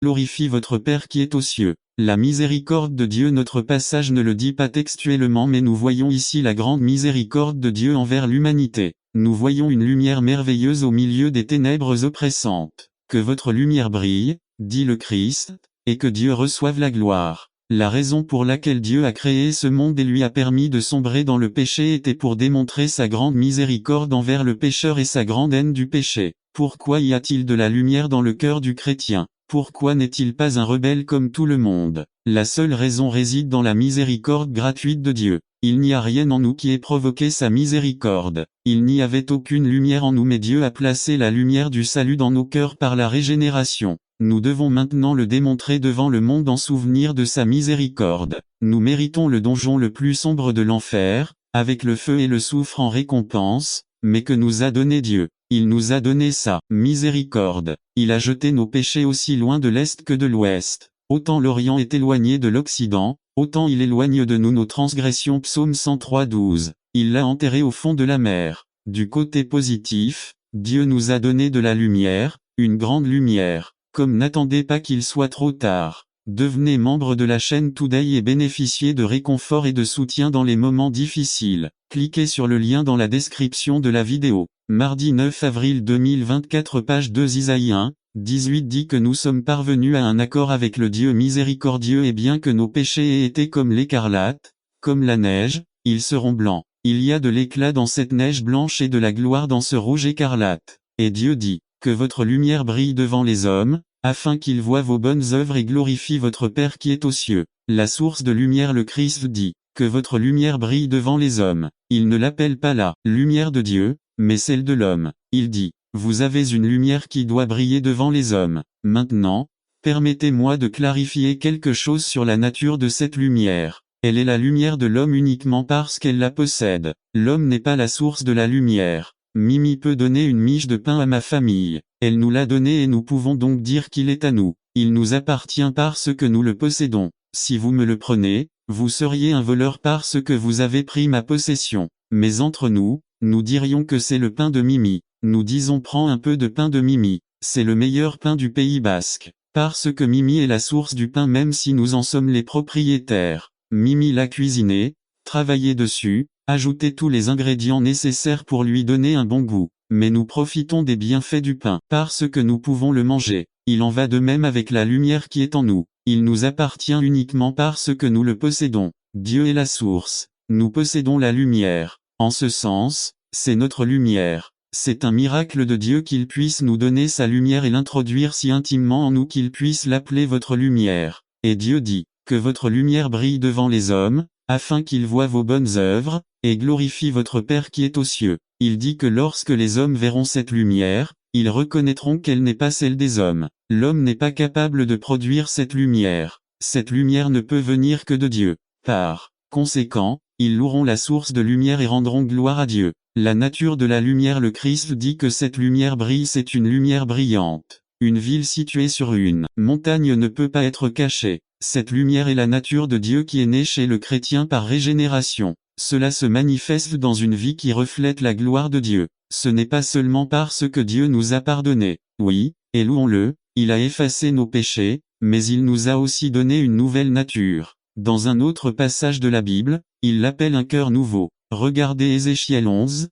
glorifie votre Père qui est aux cieux. La miséricorde de Dieu. Notre passage ne le dit pas textuellement, mais nous voyons ici la grande miséricorde de Dieu envers l'humanité. Nous voyons une lumière merveilleuse au milieu des ténèbres oppressantes. Que votre lumière brille, dit le Christ, et que Dieu reçoive la gloire. La raison pour laquelle Dieu a créé ce monde et lui a permis de sombrer dans le péché était pour démontrer sa grande miséricorde envers le pécheur et sa grande haine du péché. Pourquoi y a-t-il de la lumière dans le cœur du chrétien? Pourquoi n'est-il pas un rebelle comme tout le monde? La seule raison réside dans la miséricorde gratuite de Dieu. Il n'y a rien en nous qui ait provoqué sa miséricorde. Il n'y avait aucune lumière en nous, mais Dieu a placé la lumière du salut dans nos cœurs par la régénération. Nous devons maintenant le démontrer devant le monde en souvenir de sa miséricorde. Nous méritons le donjon le plus sombre de l'enfer, avec le feu et le soufre en récompense, mais que nous a donné Dieu. Il nous a donné sa miséricorde. Il a jeté nos péchés aussi loin de l'Est que de l'Ouest. Autant l'Orient est éloigné de l'Occident, autant il éloigne de nous nos transgressions. Psaume 103:12. Il l'a enterré au fond de la mer. Du côté positif, Dieu nous a donné de la lumière, une grande lumière. Comme n'attendez pas qu'il soit trop tard. Devenez membre de la chaîne Today et bénéficiez de réconfort et de soutien dans les moments difficiles. Cliquez sur le lien dans la description de la vidéo. Mardi 9 avril 2024, page 2. Isaïe 1, 18 dit que nous sommes parvenus à un accord avec le Dieu miséricordieux, et bien que nos péchés aient été comme l'écarlate, comme la neige, ils seront blancs. Il y a de l'éclat dans cette neige blanche et de la gloire dans ce rouge écarlate. Et Dieu dit, que votre lumière brille devant les hommes, afin qu'ils voient vos bonnes œuvres et glorifient votre Père qui est aux cieux. La source de lumière, le Christ dit, que votre lumière brille devant les hommes. Il ne l'appelle pas la lumière de Dieu, mais celle de l'homme. Il dit, vous avez une lumière qui doit briller devant les hommes. Maintenant, permettez-moi de clarifier quelque chose sur la nature de cette lumière. Elle est la lumière de l'homme uniquement parce qu'elle la possède. L'homme n'est pas la source de la lumière. Mimi peut donner une miche de pain à ma famille. Elle nous l'a donné et nous pouvons donc dire qu'il est à nous. Il nous appartient parce que nous le possédons. Si vous me le prenez, vous seriez un voleur parce que vous avez pris ma possession. Mais entre nous, nous dirions que c'est le pain de Mimi. Nous disons prends un peu de pain de Mimi. C'est le meilleur pain du Pays Basque. Parce que Mimi est la source du pain même si nous en sommes les propriétaires. Mimi l'a cuisiné, travaillé dessus, ajouté tous les ingrédients nécessaires pour lui donner un bon goût. Mais nous profitons des bienfaits du pain parce que nous pouvons le manger. Il en va de même avec la lumière qui est en nous. Il nous appartient uniquement parce que nous le possédons. Dieu est la source. Nous possédons la lumière. En ce sens, c'est notre lumière. C'est un miracle de Dieu qu'il puisse nous donner sa lumière et l'introduire si intimement en nous qu'il puisse l'appeler votre lumière. Et Dieu dit, que votre lumière brille devant les hommes, afin qu'ils voient vos bonnes œuvres, et glorifient votre Père qui est aux cieux. Il dit que lorsque les hommes verront cette lumière, ils reconnaîtront qu'elle n'est pas celle des hommes. L'homme n'est pas capable de produire cette lumière. Cette lumière ne peut venir que de Dieu. Par conséquent, ils loueront la source de lumière et rendront gloire à Dieu. La nature de la lumière, le Christ dit que cette lumière brille, c'est une lumière brillante. Une ville située sur une montagne ne peut pas être cachée. Cette lumière est la nature de Dieu qui est née chez le chrétien par régénération. Cela se manifeste dans une vie qui reflète la gloire de Dieu. Ce n'est pas seulement parce que Dieu nous a pardonné. Oui, et louons-le, il a effacé nos péchés, mais il nous a aussi donné une nouvelle nature. Dans un autre passage de la Bible, il l'appelle un cœur nouveau. Regardez Ézéchiel 11,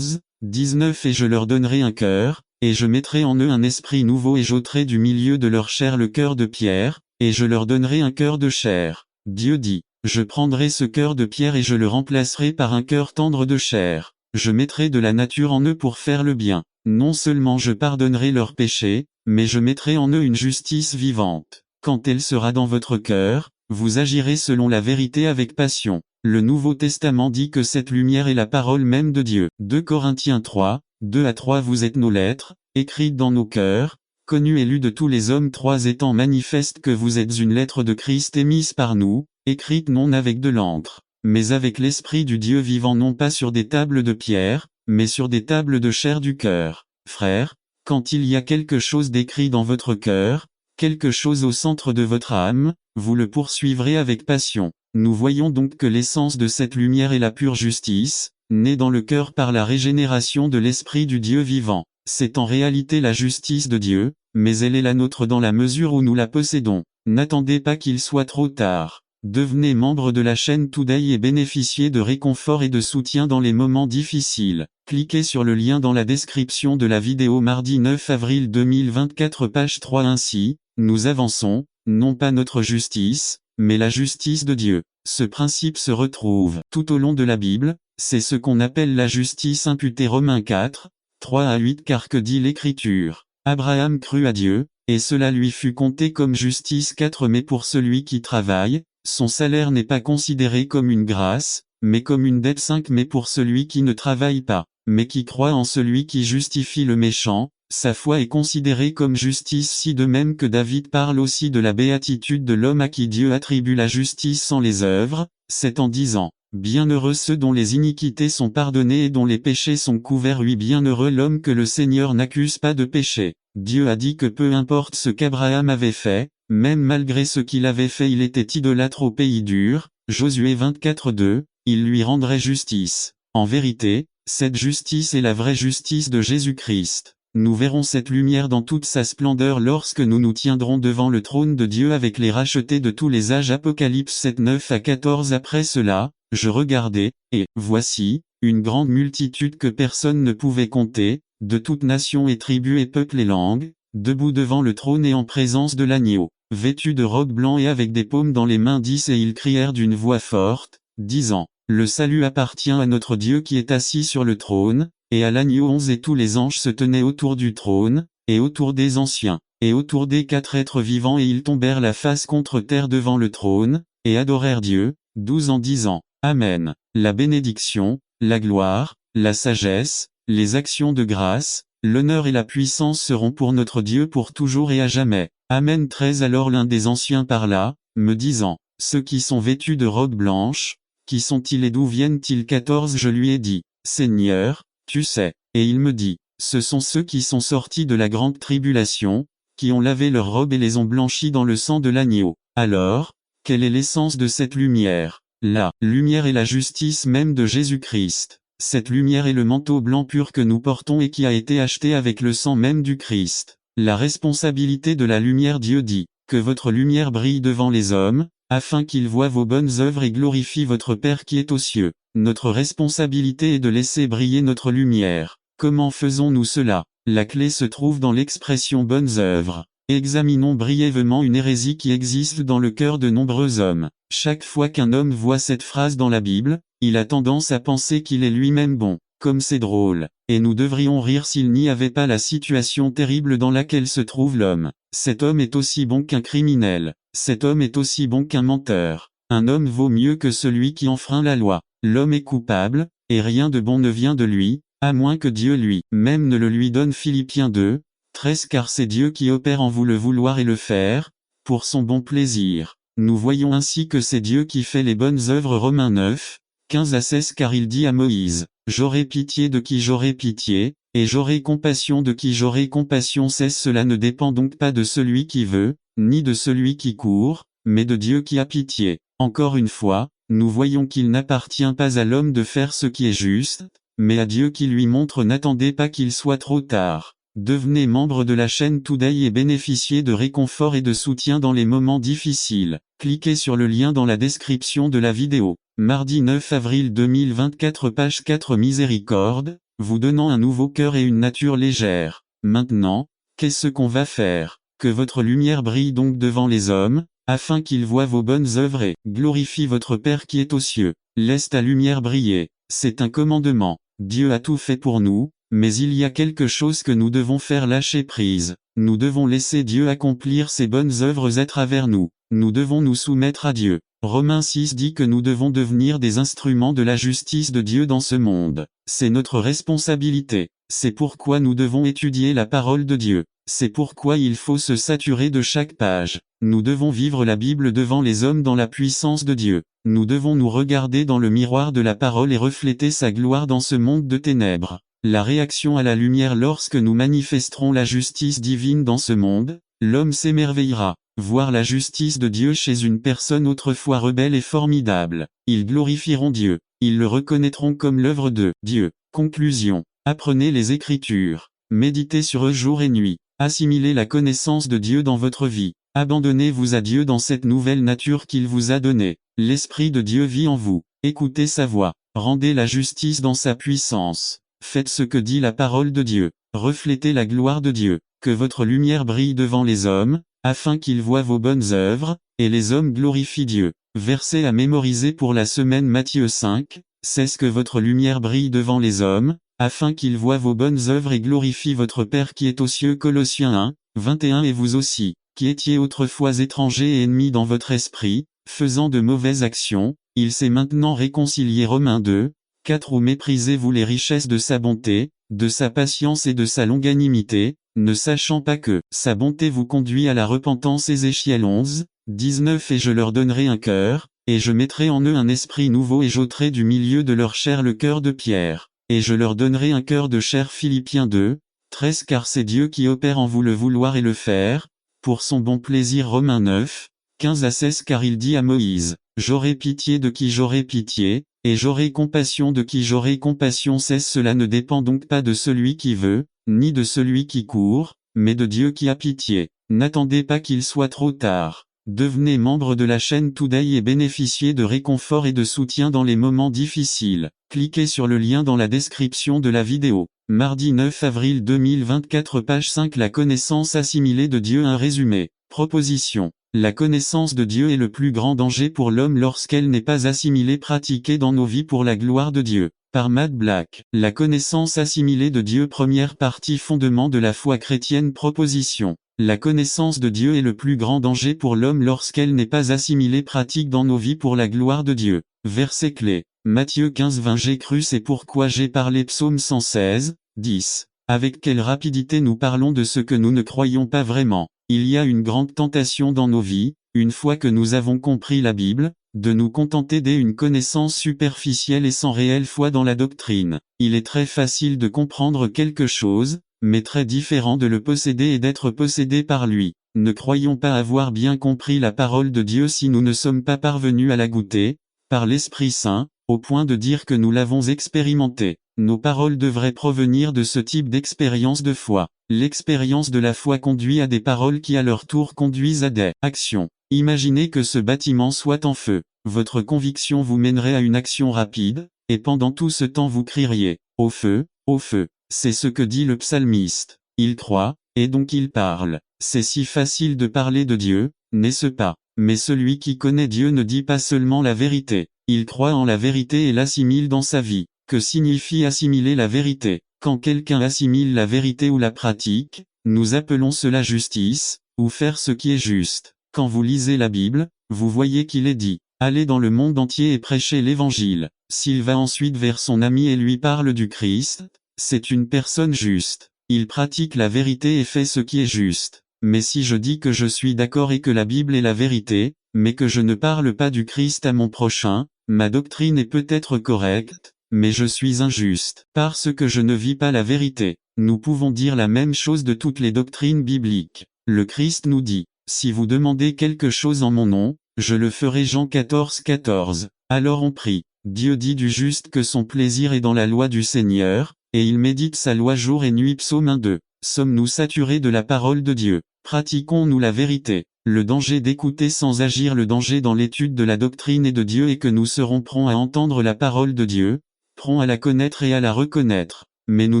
19 et je leur donnerai un cœur, et je mettrai en eux un esprit nouveau et j'ôterai du milieu de leur chair le cœur de pierre, et je leur donnerai un cœur de chair. Dieu dit, je prendrai ce cœur de pierre et je le remplacerai par un cœur tendre de chair. Je mettrai de la nature en eux pour faire le bien. Non seulement je pardonnerai leurs péchés, mais je mettrai en eux une justice vivante. Quand elle sera dans votre cœur, vous agirez selon la vérité avec passion. Le Nouveau Testament dit que cette lumière est la parole même de Dieu. 2 Corinthiens 3, 2-3 Vous êtes nos lettres, écrites dans nos cœurs, connues et lues de tous les hommes. 3 Étant manifeste que vous êtes une lettre de Christ émise par nous, écrite non avec de l'encre, mais avec l'Esprit du Dieu vivant, non pas sur des tables de pierre, mais sur des tables de chair du cœur. Frères, quand il y a quelque chose d'écrit dans votre cœur, quelque chose au centre de votre âme, vous le poursuivrez avec passion. Nous voyons donc que l'essence de cette lumière est la pure justice, née dans le cœur par la régénération de l'Esprit du Dieu vivant. C'est en réalité la justice de Dieu, mais elle est la nôtre dans la mesure où nous la possédons. N'attendez pas qu'il soit trop tard. Devenez membre de la chaîne Today et bénéficiez de réconfort et de soutien dans les moments difficiles. Cliquez sur le lien dans la description de la vidéo mardi 9 avril 2024 page 3. Ainsi, nous avançons, non pas notre justice, mais la justice de Dieu. Ce principe se retrouve tout au long de la Bible, c'est ce qu'on appelle la justice imputée. Romains 4, 3 à 8. Car que dit l'Écriture? Abraham crut à Dieu, et cela lui fut compté comme justice. 4 Mais pour celui qui travaille, son salaire n'est pas considéré comme une grâce, mais comme une dette. 5 Mais pour celui qui ne travaille pas, mais qui croit en celui qui justifie le méchant, sa foi est considérée comme justice. Si de même que David parle aussi de la béatitude de l'homme à qui Dieu attribue la justice sans les œuvres, c'est en disant, bienheureux ceux dont les iniquités sont pardonnées et dont les péchés sont couverts. Oui, bienheureux l'homme que le Seigneur n'accuse pas de péché. Dieu a dit que peu importe ce qu'Abraham avait fait, même malgré ce qu'il avait fait, il était idolâtre au pays dur. Josué 24, 2, il lui rendrait justice. En vérité, cette justice est la vraie justice de Jésus-Christ. Nous verrons cette lumière dans toute sa splendeur lorsque nous nous tiendrons devant le trône de Dieu avec les rachetés de tous les âges. Apocalypse 7, 9 à 14. Après cela, je regardai, et, voici, une grande multitude que personne ne pouvait compter, de toute nation et tribu et peuple et langue, debout devant le trône et en présence de l'agneau, vêtus de robes blancs et avec des paumes dans les mains. 10 Et ils crièrent d'une voix forte, disant, le salut appartient à notre Dieu qui est assis sur le trône, et à l'agneau. 11 Et tous les anges se tenaient autour du trône, et autour des anciens, et autour des 4 êtres vivants, et ils tombèrent la face contre terre devant le trône, et adorèrent Dieu. 12 En disant, Amen. La bénédiction, la gloire, la sagesse, les actions de grâce, l'honneur et la puissance seront pour notre Dieu pour toujours et à jamais. Amen. 13 Alors l'un des anciens parla, me disant, ceux qui sont vêtus de robes blanches, qui sont-ils et d'où viennent-ils? 14 Je lui ai dit, Seigneur, tu sais. Et il me dit, ce sont ceux qui sont sortis de la grande tribulation, qui ont lavé leurs robes et les ont blanchis dans le sang de l'agneau. Alors, quelle est l'essence de cette lumière? La lumière est la justice même de Jésus-Christ. Cette lumière est le manteau blanc pur que nous portons et qui a été acheté avec le sang même du Christ. La responsabilité de la lumière. Dieu dit, que votre lumière brille devant les hommes, afin qu'ils voient vos bonnes œuvres et glorifient votre Père qui est aux cieux. Notre responsabilité est de laisser briller notre lumière. Comment faisons-nous cela? La clé se trouve dans l'expression bonnes œuvres. Examinons brièvement une hérésie qui existe dans le cœur de nombreux hommes. Chaque fois qu'un homme voit cette phrase dans la Bible, il a tendance à penser qu'il est lui-même bon. Comme c'est drôle. Et nous devrions rire s'il n'y avait pas la situation terrible dans laquelle se trouve l'homme. Cet homme est aussi bon qu'un criminel. Cet homme est aussi bon qu'un menteur. Un homme vaut mieux que celui qui enfreint la loi. L'homme est coupable, et rien de bon ne vient de lui, à moins que Dieu lui-même ne le lui donne. Philippiens 2, 13 Car c'est Dieu qui opère en vous le vouloir et le faire, pour son bon plaisir. Nous voyons ainsi que c'est Dieu qui fait les bonnes œuvres. Romains 9, 15 à 16 Car il dit à Moïse, j'aurai pitié de qui j'aurai pitié, et j'aurai compassion de qui j'aurai compassion. 16 Cela ne dépend donc pas de celui qui veut, ni de celui qui court, mais de Dieu qui a pitié. Encore une fois, nous voyons qu'il n'appartient pas à l'homme de faire ce qui est juste, mais à Dieu qui lui montre. N'attendez pas qu'il soit trop tard. Devenez membre de la chaîne Today et bénéficiez de réconfort et de soutien dans les moments difficiles. Cliquez sur le lien dans la description de la vidéo. Mardi 9 avril 2024 page 4 Miséricorde, vous donnant un nouveau cœur et une nature légère. Maintenant, qu'est-ce qu'on va faire? Que votre lumière brille donc devant les hommes, afin qu'ils voient vos bonnes œuvres et glorifient votre Père qui est aux cieux. Laisse ta lumière briller. C'est un commandement. Dieu a tout fait pour nous, mais il y a quelque chose que nous devons faire: lâcher prise. Nous devons laisser Dieu accomplir ses bonnes œuvres à travers nous. Nous devons nous soumettre à Dieu. Romains 6 dit que nous devons devenir des instruments de la justice de Dieu dans ce monde. C'est notre responsabilité. C'est pourquoi nous devons étudier la parole de Dieu. C'est pourquoi il faut se saturer de chaque page. Nous devons vivre la Bible devant les hommes dans la puissance de Dieu. Nous devons nous regarder dans le miroir de la parole et refléter sa gloire dans ce monde de ténèbres. La réaction à la lumière: lorsque nous manifesterons la justice divine dans ce monde, l'homme s'émerveillera. Voir la justice de Dieu chez une personne autrefois rebelle est formidable. Ils glorifieront Dieu. Ils le reconnaîtront comme l'œuvre de Dieu. Conclusion. Apprenez les Écritures. Méditez sur eux jour et nuit. Assimilez la connaissance de Dieu dans votre vie. Abandonnez-vous à Dieu dans cette nouvelle nature qu'il vous a donnée. L'Esprit de Dieu vit en vous. Écoutez sa voix. Rendez la justice dans sa puissance. Faites ce que dit la parole de Dieu. Reflétez la gloire de Dieu. Que votre lumière brille devant les hommes, afin qu'ils voient vos bonnes œuvres, et les hommes glorifient Dieu. Verset à mémoriser pour la semaine Matthieu 5, c'est ce que votre lumière brille devant les hommes, afin qu'ils voient vos bonnes œuvres et glorifient votre Père qui est aux cieux. Colossiens 1, 21. Et vous aussi, qui étiez autrefois étrangers et ennemis dans votre esprit, faisant de mauvaises actions, il s'est maintenant réconcilié. Romains 2, 4. Ou méprisez-vous les richesses de sa bonté, de sa patience et de sa longanimité, ne sachant pas que sa bonté vous conduit à la repentance. Ézéchiel 11, 19. Et je leur donnerai un cœur, et je mettrai en eux un esprit nouveau et j'ôterai du milieu de leur chair le cœur de pierre, et je leur donnerai un cœur de chair. Philippiens 2, 13. Car c'est Dieu qui opère en vous le vouloir et le faire, pour son bon plaisir. Romains 9, 15 à 16. Car il dit à Moïse, j'aurai pitié de qui j'aurai pitié, et j'aurai compassion de qui j'aurai compassion. 16. Cela ne dépend donc pas de celui qui veut, ni de celui qui court, mais de Dieu qui a pitié. N'attendez pas qu'il soit trop tard. Devenez membre de la chaîne Today et bénéficiez de réconfort et de soutien dans les moments difficiles. Cliquez sur le lien dans la description de la vidéo. Mardi 9 avril 2024, page 5. La connaissance assimilée de Dieu. Un résumé. Proposition. La connaissance de Dieu est le plus grand danger pour l'homme lorsqu'elle n'est pas assimilée, pratiquée dans nos vies pour la gloire de Dieu. Par Matt Black. La connaissance assimilée de Dieu. Première partie. Fondement de la foi chrétienne. Proposition. La connaissance de Dieu est le plus grand danger pour l'homme lorsqu'elle n'est pas assimilée, pratique dans nos vies pour la gloire de Dieu. Verset clé. Matthieu 15, 20. J'ai cru, c'est pourquoi j'ai parlé. Psaume 116, 10. Avec quelle rapidité nous parlons de ce que nous ne croyons pas vraiment. Il y a une grande tentation dans nos vies, une fois que nous avons compris la Bible, de nous contenter d'une connaissance superficielle et sans réelle foi dans la doctrine. Il est très facile de comprendre quelque chose, mais très différent de le posséder et d'être possédé par lui. Ne croyons pas avoir bien compris la parole de Dieu si nous ne sommes pas parvenus à la goûter, par l'Esprit Saint, au point de dire que nous l'avons expérimenté. Nos paroles devraient provenir de ce type d'expérience de foi. L'expérience de la foi conduit à des paroles qui à leur tour conduisent à des actions. Imaginez que ce bâtiment soit en feu. Votre conviction vous mènerait à une action rapide, et pendant tout ce temps vous crieriez « Au feu, au feu ». C'est ce que dit le psalmiste. Il croit, et donc il parle. C'est si facile de parler de Dieu, n'est-ce pas? Mais celui qui connaît Dieu ne dit pas seulement la vérité. Il croit en la vérité et l'assimile dans sa vie. Que signifie assimiler la vérité? Quand quelqu'un assimile la vérité ou la pratique, nous appelons cela justice, ou faire ce qui est juste. Quand vous lisez la Bible, vous voyez qu'il est dit, allez dans le monde entier et prêchez l'évangile. S'il va ensuite vers son ami et lui parle du Christ, c'est une personne juste. Il pratique la vérité et fait ce qui est juste. Mais si je dis que je suis d'accord et que la Bible est la vérité, mais que je ne parle pas du Christ à mon prochain, ma doctrine est peut-être correcte, mais je suis injuste. Parce que je ne vis pas la vérité. Nous pouvons dire la même chose de toutes les doctrines bibliques. Le Christ nous dit, si vous demandez quelque chose en mon nom, je le ferai. Jean 14, 14. Alors on prie. Dieu dit du juste que son plaisir est dans la loi du Seigneur, et il médite sa loi jour et nuit. Psaume 1, 2. Sommes-nous saturés de la parole de Dieu? Pratiquons-nous la vérité? Le danger d'écouter sans agir. Le danger dans l'étude de la doctrine et de Dieu est que nous serons prompts à entendre la parole de Dieu, prompts à la connaître et à la reconnaître, mais nous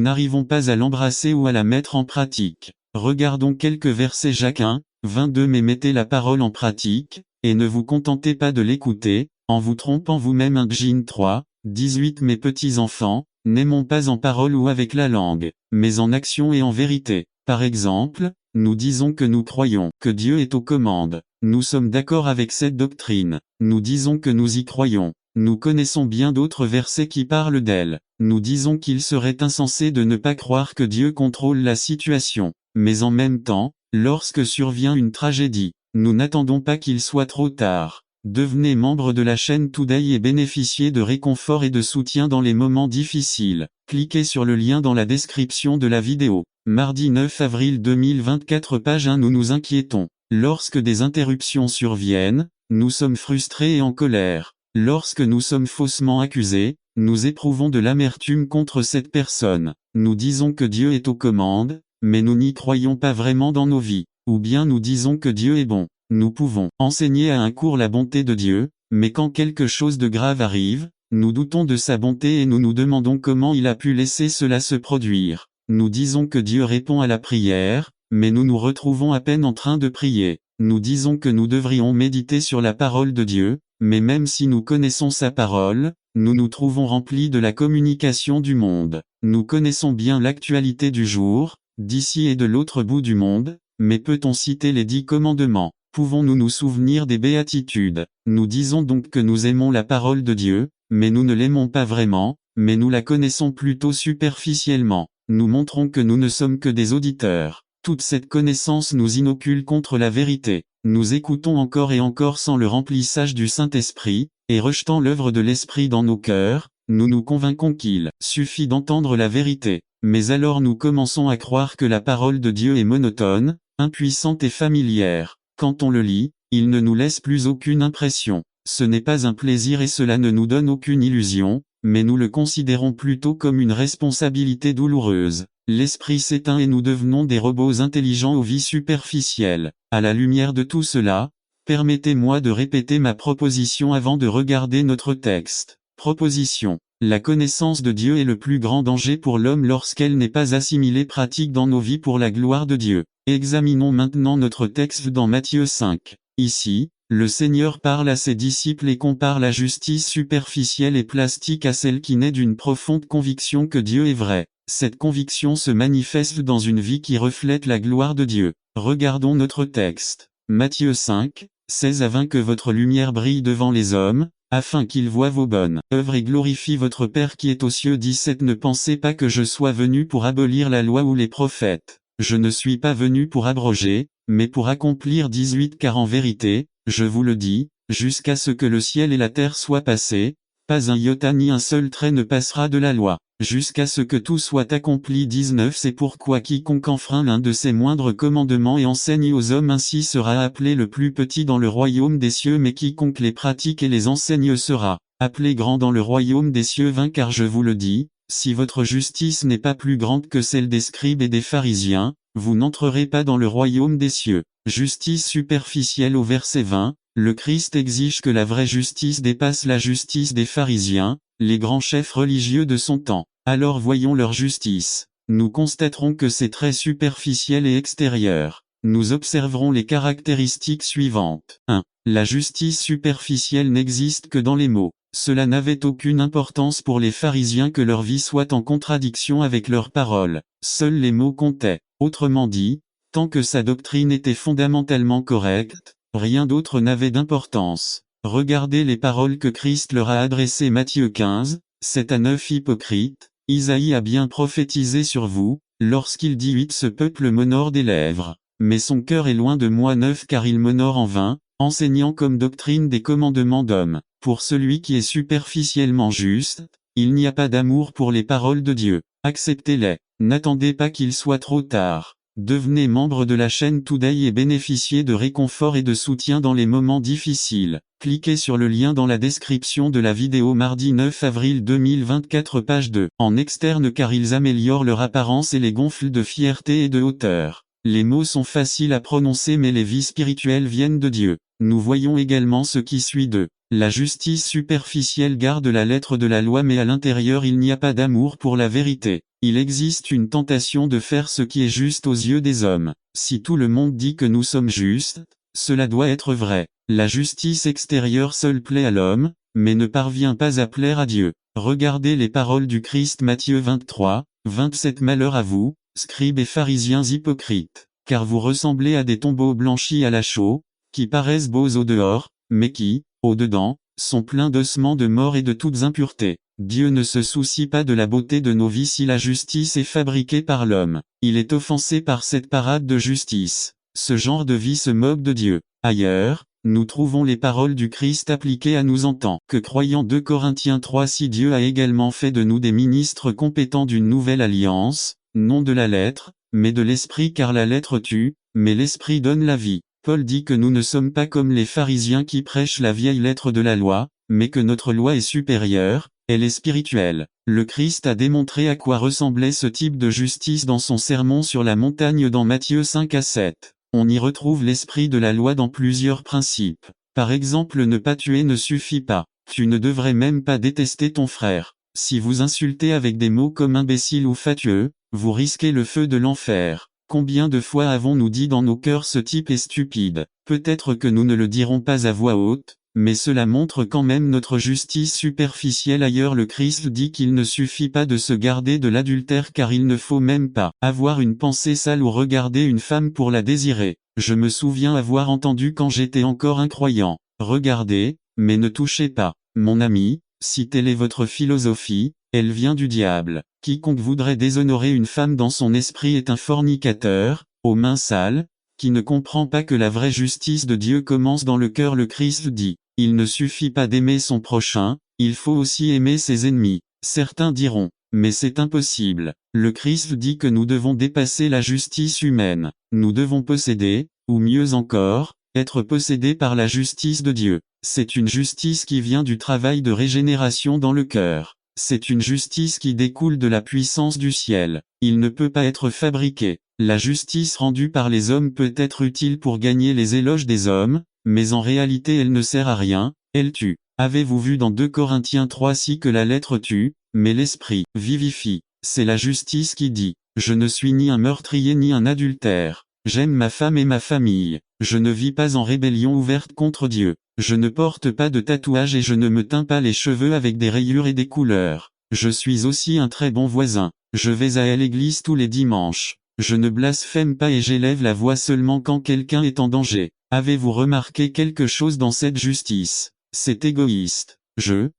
n'arrivons pas à l'embrasser ou à la mettre en pratique. Regardons quelques versets. Jacques 1, 22. Mais mettez la parole en pratique, et ne vous contentez pas de l'écouter, en vous trompant vous-même. 1 Jean 3, 18. Mes petits enfants, n'aimons pas en parole ou avec la langue, mais en action et en vérité. Par exemple, nous disons que nous croyons que Dieu est aux commandes. Nous sommes d'accord avec cette doctrine. Nous disons que nous y croyons. Nous connaissons bien d'autres versets qui parlent d'elle. Nous disons qu'il serait insensé de ne pas croire que Dieu contrôle la situation. Mais en même temps, lorsque survient une tragédie, nous n'attendons pas qu'il soit trop tard. Devenez membre de la chaîne Today et bénéficiez de réconfort et de soutien dans les moments difficiles. Cliquez sur le lien dans la description de la vidéo. Mardi 9 avril 2024, page 1. Nous nous inquiétons. Lorsque des interruptions surviennent, nous sommes frustrés et en colère. Lorsque nous sommes faussement accusés, nous éprouvons de l'amertume contre cette personne. Nous disons que Dieu est aux commandes, mais nous n'y croyons pas vraiment dans nos vies. Ou bien nous disons que Dieu est bon. Nous pouvons enseigner à un cours la bonté de Dieu, mais quand quelque chose de grave arrive, nous doutons de sa bonté et nous nous demandons comment il a pu laisser cela se produire. Nous disons que Dieu répond à la prière, mais nous nous retrouvons à peine en train de prier. Nous disons que nous devrions méditer sur la parole de Dieu, mais même si nous connaissons sa parole, nous nous trouvons remplis de la communication du monde. Nous connaissons bien l'actualité du jour, d'ici et de l'autre bout du monde, mais peut-on citer les 10 commandements? Pouvons-nous nous souvenir des béatitudes? Nous disons donc que nous aimons la parole de Dieu, mais nous ne l'aimons pas vraiment, mais nous la connaissons plutôt superficiellement. Nous montrons que nous ne sommes que des auditeurs. Toute cette connaissance nous inocule contre la vérité. Nous écoutons encore et encore sans le remplissage du Saint-Esprit, et rejetant l'œuvre de l'Esprit dans nos cœurs, nous nous convainquons qu'il suffit d'entendre la vérité. Mais alors nous commençons à croire que la parole de Dieu est monotone, impuissante et familière. Quand on le lit, il ne nous laisse plus aucune impression. Ce n'est pas un plaisir et cela ne nous donne aucune illusion, mais nous le considérons plutôt comme une responsabilité douloureuse. L'esprit s'éteint et nous devenons des robots intelligents aux vies superficielles. À la lumière de tout cela, permettez-moi de répéter ma proposition avant de regarder notre texte. Proposition. La connaissance de Dieu est le plus grand danger pour l'homme lorsqu'elle n'est pas assimilée pratique dans nos vies pour la gloire de Dieu. Examinons maintenant notre texte dans Matthieu 5. Ici, le Seigneur parle à ses disciples et compare la justice superficielle et plastique à celle qui naît d'une profonde conviction que Dieu est vrai. Cette conviction se manifeste dans une vie qui reflète la gloire de Dieu. Regardons notre texte. Matthieu 5, 16 à 20. Que votre lumière brille devant les hommes, afin qu'ils voient vos bonnes œuvres et glorifient votre Père qui est aux cieux. 17. Ne pensez pas que je sois venu pour abolir la loi ou les prophètes. Je ne suis pas venu pour abroger, mais pour accomplir. 18. Car en vérité, je vous le dis, jusqu'à ce que le ciel et la terre soient passés, pas un iota ni un seul trait ne passera de la loi, jusqu'à ce que tout soit accompli. 19. C'est pourquoi quiconque enfreint l'un de ces moindres commandements et enseigne aux hommes ainsi sera appelé le plus petit dans le royaume des cieux, mais quiconque les pratique et les enseigne sera appelé grand dans le royaume des cieux. 20. Car je vous le dis, si votre justice n'est pas plus grande que celle des scribes et des pharisiens, vous n'entrerez pas dans le royaume des cieux. Justice superficielle. Au verset 20, le Christ exige que la vraie justice dépasse la justice des pharisiens, les grands chefs religieux de son temps. Alors voyons leur justice. Nous constaterons que c'est très superficiel et extérieur. Nous observerons les caractéristiques suivantes. 1. La justice superficielle n'existe que dans les mots. Cela n'avait aucune importance pour les pharisiens que leur vie soit en contradiction avec leurs paroles. Seuls les mots comptaient. Autrement dit, tant que sa doctrine était fondamentalement correcte, rien d'autre n'avait d'importance. Regardez les paroles que Christ leur a adressées. Matthieu 15, 7 à 9. Hypocrite, Isaïe a bien prophétisé sur vous, lorsqu'il dit 8. Ce peuple m'honore des lèvres, mais son cœur est loin de moi. 9. Car il m'honore en vain, enseignant comme doctrine des commandements d'hommes. Pour celui qui est superficiellement juste, il n'y a pas d'amour pour les paroles de Dieu. Acceptez-les. N'attendez pas qu'il soit trop tard. Devenez membre de la chaîne Today et bénéficiez de réconfort et de soutien dans les moments difficiles. Cliquez sur le lien dans la description de la vidéo. Mardi 9 avril 2024. Page 2. En externe, car ils améliorent leur apparence et les gonflent de fierté et de hauteur. Les mots sont faciles à prononcer mais les vies spirituelles viennent de Dieu. Nous voyons également ce qui suit d'eux. La justice superficielle garde la lettre de la loi mais à l'intérieur il n'y a pas d'amour pour la vérité. Il existe une tentation de faire ce qui est juste aux yeux des hommes. Si tout le monde dit que nous sommes justes, cela doit être vrai. La justice extérieure seule plaît à l'homme, mais ne parvient pas à plaire à Dieu. Regardez les paroles du Christ. Matthieu 23, 27. Malheur à vous, scribes et pharisiens hypocrites, car vous ressemblez à des tombeaux blanchis à la chaux, qui paraissent beaux au dehors, mais qui, au dedans, sont pleins d'ossements de mort et de toutes impuretés. Dieu ne se soucie pas de la beauté de nos vies si la justice est fabriquée par l'homme. Il est offensé par cette parade de justice. Ce genre de vie se moque de Dieu. Ailleurs, nous trouvons les paroles du Christ appliquées à nous en tant que croyants. 2 Corinthiens 3. Si Dieu a également fait de nous des ministres compétents d'une nouvelle alliance, non de la lettre, mais de l'esprit, car la lettre tue, mais l'esprit donne la vie. Paul dit que nous ne sommes pas comme les pharisiens qui prêchent la vieille lettre de la loi, mais que notre loi est supérieure, elle est spirituelle. Le Christ a démontré à quoi ressemblait ce type de justice dans son sermon sur la montagne dans Matthieu 5 à 7. On y retrouve l'esprit de la loi dans plusieurs principes. Par exemple, ne pas tuer ne suffit pas. Tu ne devrais même pas détester ton frère. Si vous insultez avec des mots comme imbécile ou fatueux, vous risquez le feu de l'enfer. Combien de fois avons-nous dit dans nos cœurs ce type est stupide? Peut-être que nous ne le dirons pas à voix haute, mais cela montre quand même notre justice superficielle. Ailleurs, le Christ dit qu'il ne suffit pas de se garder de l'adultère car il ne faut même pas avoir une pensée sale ou regarder une femme pour la désirer. Je me souviens avoir entendu quand j'étais encore incroyant: regardez, mais ne touchez pas. Mon ami, si telle est votre philosophie, elle vient du diable. Quiconque voudrait déshonorer une femme dans son esprit est un fornicateur, aux mains sales, qui ne comprend pas que la vraie justice de Dieu commence dans le cœur. Le Christ dit: il ne suffit pas d'aimer son prochain, il faut aussi aimer ses ennemis. Certains diront: mais c'est impossible. Le Christ dit que nous devons dépasser la justice humaine. Nous devons posséder, ou mieux encore, être possédés par la justice de Dieu. C'est une justice qui vient du travail de régénération dans le cœur. C'est une justice qui découle de la puissance du ciel. Il ne peut pas être fabriqué. La justice rendue par les hommes peut être utile pour gagner les éloges des hommes, mais en réalité elle ne sert à rien, elle tue. Avez-vous vu dans 2 Corinthiens 3:6 que la lettre tue, mais l'esprit vivifie? C'est la justice qui dit: je ne suis ni un meurtrier ni un adultère. J'aime ma femme et ma famille. Je ne vis pas en rébellion ouverte contre Dieu. Je ne porte pas de tatouage et je ne me teins pas les cheveux avec des rayures et des couleurs. Je suis aussi un très bon voisin. Je vais à l'église tous les dimanches. Je ne blasphème pas et j'élève la voix seulement quand quelqu'un est en danger. Avez-vous remarqué quelque chose dans cette justice? C'est égoïste. Je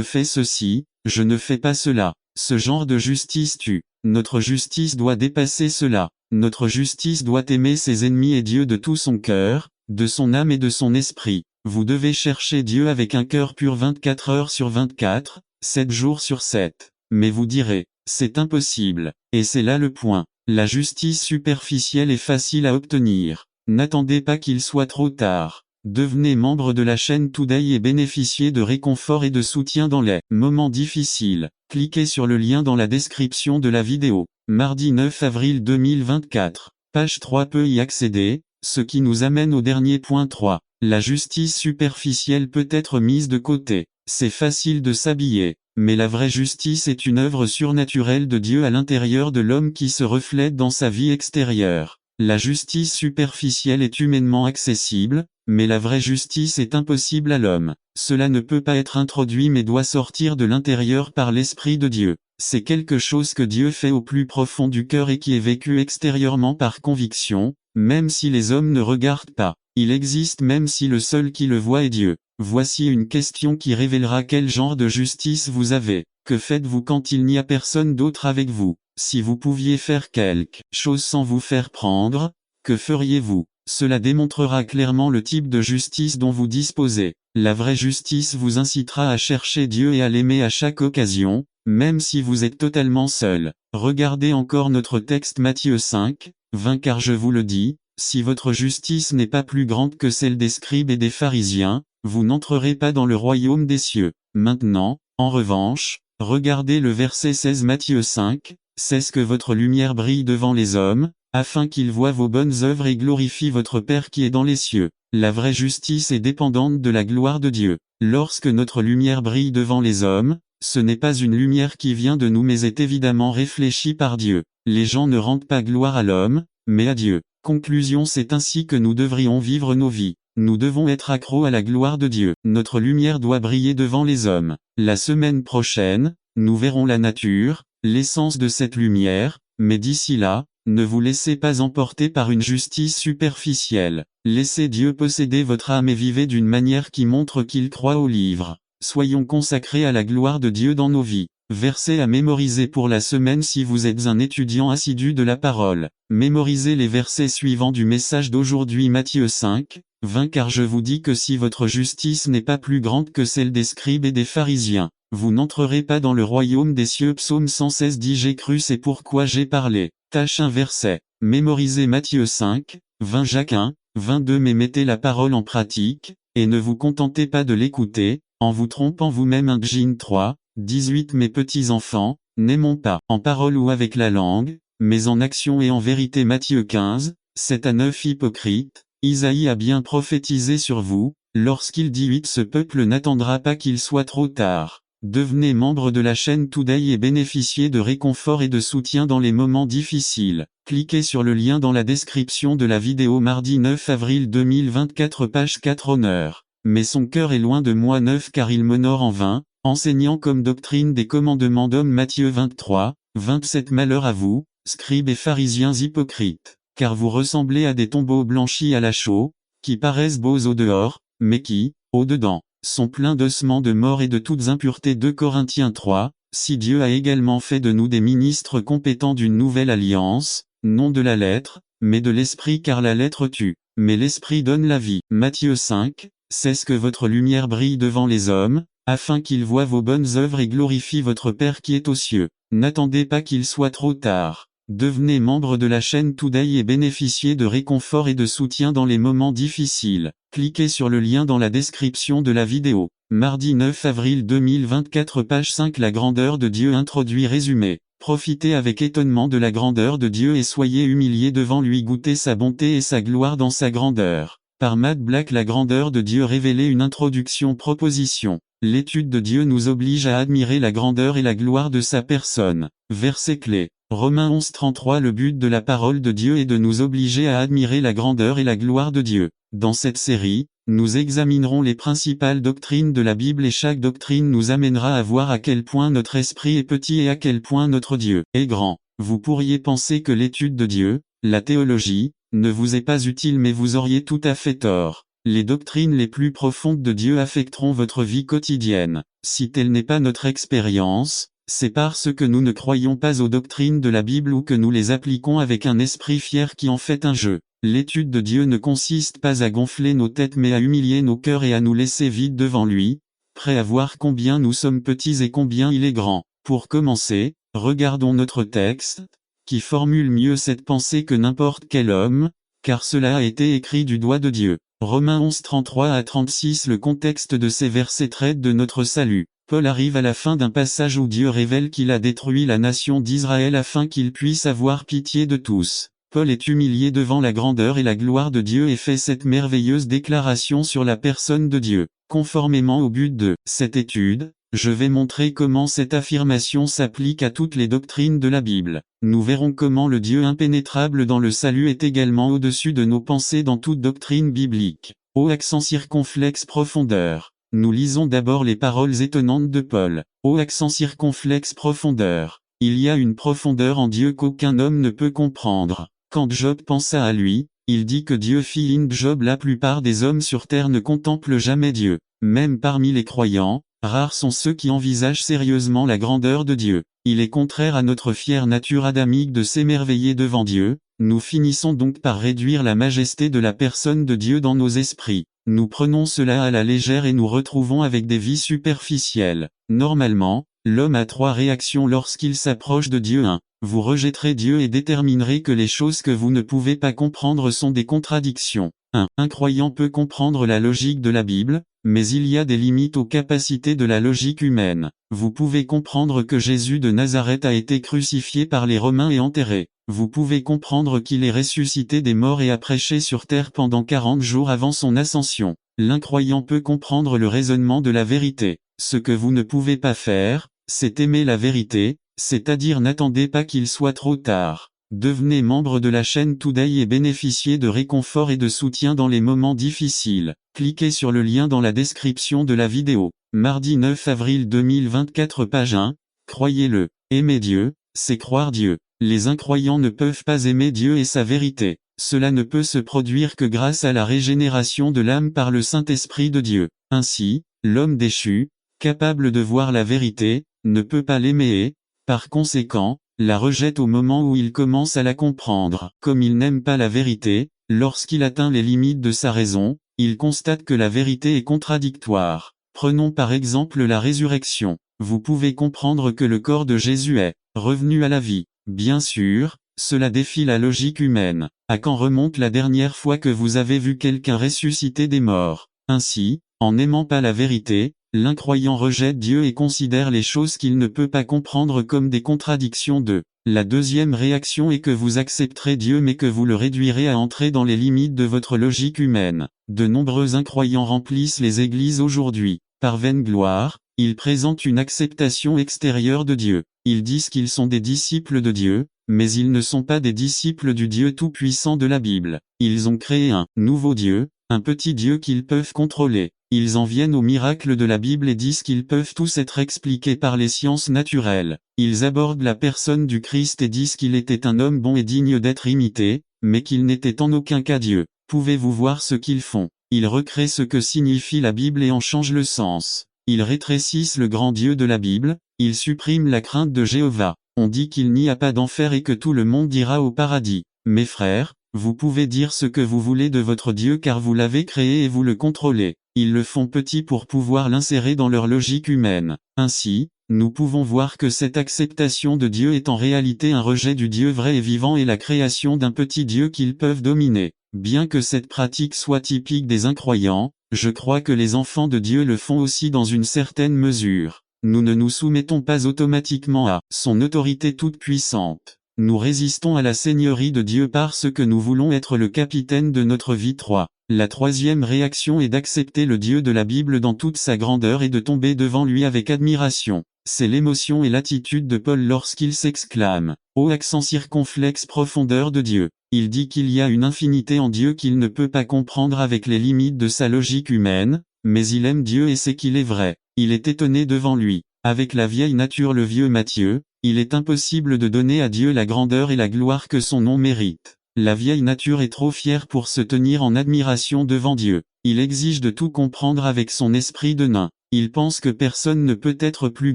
fais ceci, je ne fais pas cela. Ce genre de justice tue. Notre justice doit dépasser cela. Notre justice doit aimer ses ennemis et Dieu de tout son cœur, de son âme et de son esprit. Vous devez chercher Dieu avec un cœur pur 24 heures sur 24, 7 jours sur 7. Mais vous direz: c'est impossible. Et c'est là le point. La justice superficielle est facile à obtenir. N'attendez pas qu'il soit trop tard. Devenez membre de la chaîne Today et bénéficiez de réconfort et de soutien dans les moments difficiles. Cliquez sur le lien dans la description de la vidéo. Mardi 9 avril 2024. Page 3 peut y accéder, ce qui nous amène au dernier point 3. La justice superficielle peut être mise de côté. C'est facile de s'habiller, mais la vraie justice est une œuvre surnaturelle de Dieu à l'intérieur de l'homme qui se reflète dans sa vie extérieure. La justice superficielle est humainement accessible, mais la vraie justice est impossible à l'homme. Cela ne peut pas être introduit mais doit sortir de l'intérieur par l'Esprit de Dieu. C'est quelque chose que Dieu fait au plus profond du cœur et qui est vécu extérieurement par conviction, même si les hommes ne regardent pas. Il existe même si le seul qui le voit est Dieu. Voici une question qui révélera quel genre de justice vous avez. Que faites-vous quand il n'y a personne d'autre avec vous? Si vous pouviez faire quelque chose sans vous faire prendre, que feriez-vous? Cela démontrera clairement le type de justice dont vous disposez. La vraie justice vous incitera à chercher Dieu et à l'aimer à chaque occasion, même si vous êtes totalement seul. Regardez encore notre texte Matthieu 5, 20 car je vous le dis, si votre justice n'est pas plus grande que celle des scribes et des pharisiens, vous n'entrerez pas dans le royaume des cieux. Maintenant, en revanche, regardez le verset 16 Matthieu 5, 16 que votre lumière brille devant les hommes, afin qu'ils voient vos bonnes œuvres et glorifient votre Père qui est dans les cieux. La vraie justice est dépendante de la gloire de Dieu. Lorsque notre lumière brille devant les hommes, ce n'est pas une lumière qui vient de nous mais est évidemment réfléchie par Dieu. Les gens ne rendent pas gloire à l'homme, mais à Dieu. Conclusion: c'est ainsi que nous devrions vivre nos vies. Nous devons être accros à la gloire de Dieu. Notre lumière doit briller devant les hommes. La semaine prochaine, nous verrons la nature, l'essence de cette lumière, mais d'ici là, ne vous laissez pas emporter par une justice superficielle. Laissez Dieu posséder votre âme et vivez d'une manière qui montre qu'il croit au livre. Soyons consacrés à la gloire de Dieu dans nos vies. Versets à mémoriser pour la semaine si vous êtes un étudiant assidu de la parole. Mémorisez les versets suivants du message d'aujourd'hui Matthieu 5, 20 car je vous dis que si votre justice n'est pas plus grande que celle des scribes et des pharisiens, vous n'entrerez pas dans le royaume des cieux. Psaume 116 dit j'ai cru c'est pourquoi j'ai parlé. Tâche un verset. Mémorisez Matthieu 5, 20 Jacques 1, 22 mais mettez la parole en pratique, et ne vous contentez pas de l'écouter, en vous trompant vous-même. 1 Jin 3, 18 Mes petits enfants, n'aimons pas, en parole ou avec la langue, mais en action et en vérité. Matthieu 15, 7 à 9 Hypocrite, Isaïe a bien prophétisé sur vous, lorsqu'il dit 8 Ce peuple n'attendra pas qu'il soit trop tard. Devenez membre de la chaîne Today et bénéficiez de réconfort et de soutien dans les moments difficiles. Cliquez sur le lien dans la description de la vidéo. Mardi 9 avril 2024 page 4 Honneur. Mais son cœur est loin de moi 9 car il m'honore en vain, enseignant comme doctrine des commandements d'hommes. Matthieu 23, 27 Malheur à vous, scribes et pharisiens hypocrites, car vous ressemblez à des tombeaux blanchis à la chaux, qui paraissent beaux au dehors, mais qui, au dedans, sont pleins d'ossements de mort et de toutes impuretés. 2 Corinthiens 3, si Dieu a également fait de nous des ministres compétents d'une nouvelle alliance, non de la lettre, mais de l'esprit car la lettre tue, mais l'esprit donne la vie. Matthieu 5, c'est ce que votre lumière brille devant les hommes, afin qu'ils voient vos bonnes œuvres et glorifient votre Père qui est aux cieux. N'attendez pas qu'il soit trop tard. Devenez membre de la chaîne Today et bénéficiez de réconfort et de soutien dans les moments difficiles. Cliquez sur le lien dans la description de la vidéo. Mardi 9 avril 2024 page 5 La grandeur de Dieu introduit résumé. Profitez avec étonnement de la grandeur de Dieu et soyez humiliés devant lui. Goûtez sa bonté et sa gloire dans sa grandeur. Par Matt Black. La grandeur de Dieu révélée. Une introduction. Proposition. L'étude de Dieu nous oblige à admirer la grandeur et la gloire de sa personne. Verset clé. Romains 11 33 Le but de la parole de Dieu est de nous obliger à admirer la grandeur et la gloire de Dieu. Dans cette série, nous examinerons les principales doctrines de la Bible et chaque doctrine nous amènera à voir à quel point notre esprit est petit et à quel point notre Dieu est grand. Vous pourriez penser que l'étude de Dieu, la théologie, ne vous est pas utile mais vous auriez tout à fait tort. Les doctrines les plus profondes de Dieu affecteront votre vie quotidienne. Si telle n'est pas notre expérience, c'est parce que nous ne croyons pas aux doctrines de la Bible ou que nous les appliquons avec un esprit fier qui en fait un jeu. L'étude de Dieu ne consiste pas à gonfler nos têtes mais à humilier nos cœurs et à nous laisser vides devant lui, prêts à voir combien nous sommes petits et combien il est grand. Pour commencer, regardons notre texte, qui formule mieux cette pensée que n'importe quel homme, car cela a été écrit du doigt de Dieu. Romains 11 33 à 36 Le contexte de ces versets traite de notre salut. Paul arrive à la fin d'un passage où Dieu révèle qu'il a détruit la nation d'Israël afin qu'il puisse avoir pitié de tous. Paul est humilié devant la grandeur et la gloire de Dieu et fait cette merveilleuse déclaration sur la personne de Dieu. Conformément au but de cette étude, je vais montrer comment cette affirmation s'applique à toutes les doctrines de la Bible. Nous verrons comment le Dieu impénétrable dans le salut est également au-dessus de nos pensées dans toute doctrine biblique. Au accent circonflexe profondeur. Nous lisons d'abord les paroles étonnantes de Paul. Au accent circonflexe profondeur. Il y a une profondeur en Dieu qu'aucun homme ne peut comprendre. Quand Job pensa à lui, il dit que Dieu fit in Job. La plupart des hommes sur terre ne contemplent jamais Dieu. Même parmi les croyants, rares sont ceux qui envisagent sérieusement la grandeur de Dieu. Il est contraire à notre fière nature adamique de s'émerveiller devant Dieu. Nous finissons donc par réduire la majesté de la personne de Dieu dans nos esprits. Nous prenons cela à la légère et nous retrouvons avec des vies superficielles. Normalement, l'homme a 3 réactions lorsqu'il s'approche de Dieu. 1. Vous rejetterez Dieu et déterminerez que les choses que vous ne pouvez pas comprendre sont des contradictions. 1. Un croyant peut comprendre la logique de la Bible, mais il y a des limites aux capacités de la logique humaine. Vous pouvez comprendre que Jésus de Nazareth a été crucifié par les Romains et enterré. Vous pouvez comprendre qu'il est ressuscité des morts et a prêché sur terre pendant 40 jours avant son ascension. L'incroyant peut comprendre le raisonnement de la vérité. Ce que vous ne pouvez pas faire, c'est aimer la vérité, c'est-à-dire n'attendez pas qu'il soit trop tard. Devenez membre de la chaîne Today et bénéficiez de réconfort et de soutien dans les moments difficiles. Cliquez sur le lien dans la description de la vidéo. Mardi 9 avril 2024 page 1. Croyez-le. Aimer Dieu, c'est croire Dieu. Les incroyants ne peuvent pas aimer Dieu et sa vérité. Cela ne peut se produire que grâce à la régénération de l'âme par le Saint-Esprit de Dieu. Ainsi, l'homme déchu, capable de voir la vérité, ne peut pas l'aimer et, par conséquent, la rejette au moment où il commence à la comprendre. Comme il n'aime pas la vérité, lorsqu'il atteint les limites de sa raison, il constate que la vérité est contradictoire. Prenons par exemple la résurrection. Vous pouvez comprendre que le corps de Jésus est revenu à la vie. Bien sûr, cela défie la logique humaine. À quand remonte la dernière fois que vous avez vu quelqu'un ressusciter des morts? Ainsi, en n'aimant pas la vérité, L'incroyant rejette Dieu et considère les choses qu'il ne peut pas comprendre comme des contradictions de. La deuxième réaction est que vous accepterez Dieu mais que vous le réduirez à entrer dans les limites de votre logique humaine. De nombreux incroyants remplissent les églises aujourd'hui. Par vaine gloire, ils présentent une acceptation extérieure de Dieu. Ils disent qu'ils sont des disciples de Dieu, mais ils ne sont pas des disciples du Dieu tout-puissant de la Bible. Ils ont créé un nouveau Dieu, un petit Dieu qu'ils peuvent contrôler. Ils en viennent aux miracles de la Bible et disent qu'ils peuvent tous être expliqués par les sciences naturelles. Ils abordent la personne du Christ et disent qu'il était un homme bon et digne d'être imité, mais qu'il n'était en aucun cas Dieu. Pouvez-vous voir ce qu'ils font? Ils recréent ce que signifie la Bible et en changent le sens. Ils rétrécissent le grand Dieu de la Bible, ils suppriment la crainte de Jéhovah. On dit qu'il n'y a pas d'enfer et que tout le monde ira au paradis. Mes frères, vous pouvez dire ce que vous voulez de votre Dieu car vous l'avez créé et vous le contrôlez. Ils le font petit pour pouvoir l'insérer dans leur logique humaine. Ainsi, nous pouvons voir que cette acceptation de Dieu est en réalité un rejet du Dieu vrai et vivant et la création d'un petit Dieu qu'ils peuvent dominer. Bien que cette pratique soit typique des incroyants, je crois que les enfants de Dieu le font aussi dans une certaine mesure. Nous ne nous soumettons pas automatiquement à son autorité toute puissante. Nous résistons à la seigneurie de Dieu parce que nous voulons être le capitaine de notre vie. 3. La troisième réaction est d'accepter le Dieu de la Bible dans toute sa grandeur et de tomber devant lui avec admiration. C'est l'émotion et l'attitude de Paul lorsqu'il s'exclame « Ô accent circonflexe profondeur de Dieu ». Il dit qu'il y a une infinité en Dieu qu'il ne peut pas comprendre avec les limites de sa logique humaine, mais il aime Dieu et sait qu'il est vrai. Il est étonné devant lui. Avec la vieille nature le vieux Matthieu, il est impossible de donner à Dieu la grandeur et la gloire que son nom mérite. La vieille nature est trop fière pour se tenir en admiration devant Dieu. Il exige de tout comprendre avec son esprit de nain. Il pense que personne ne peut être plus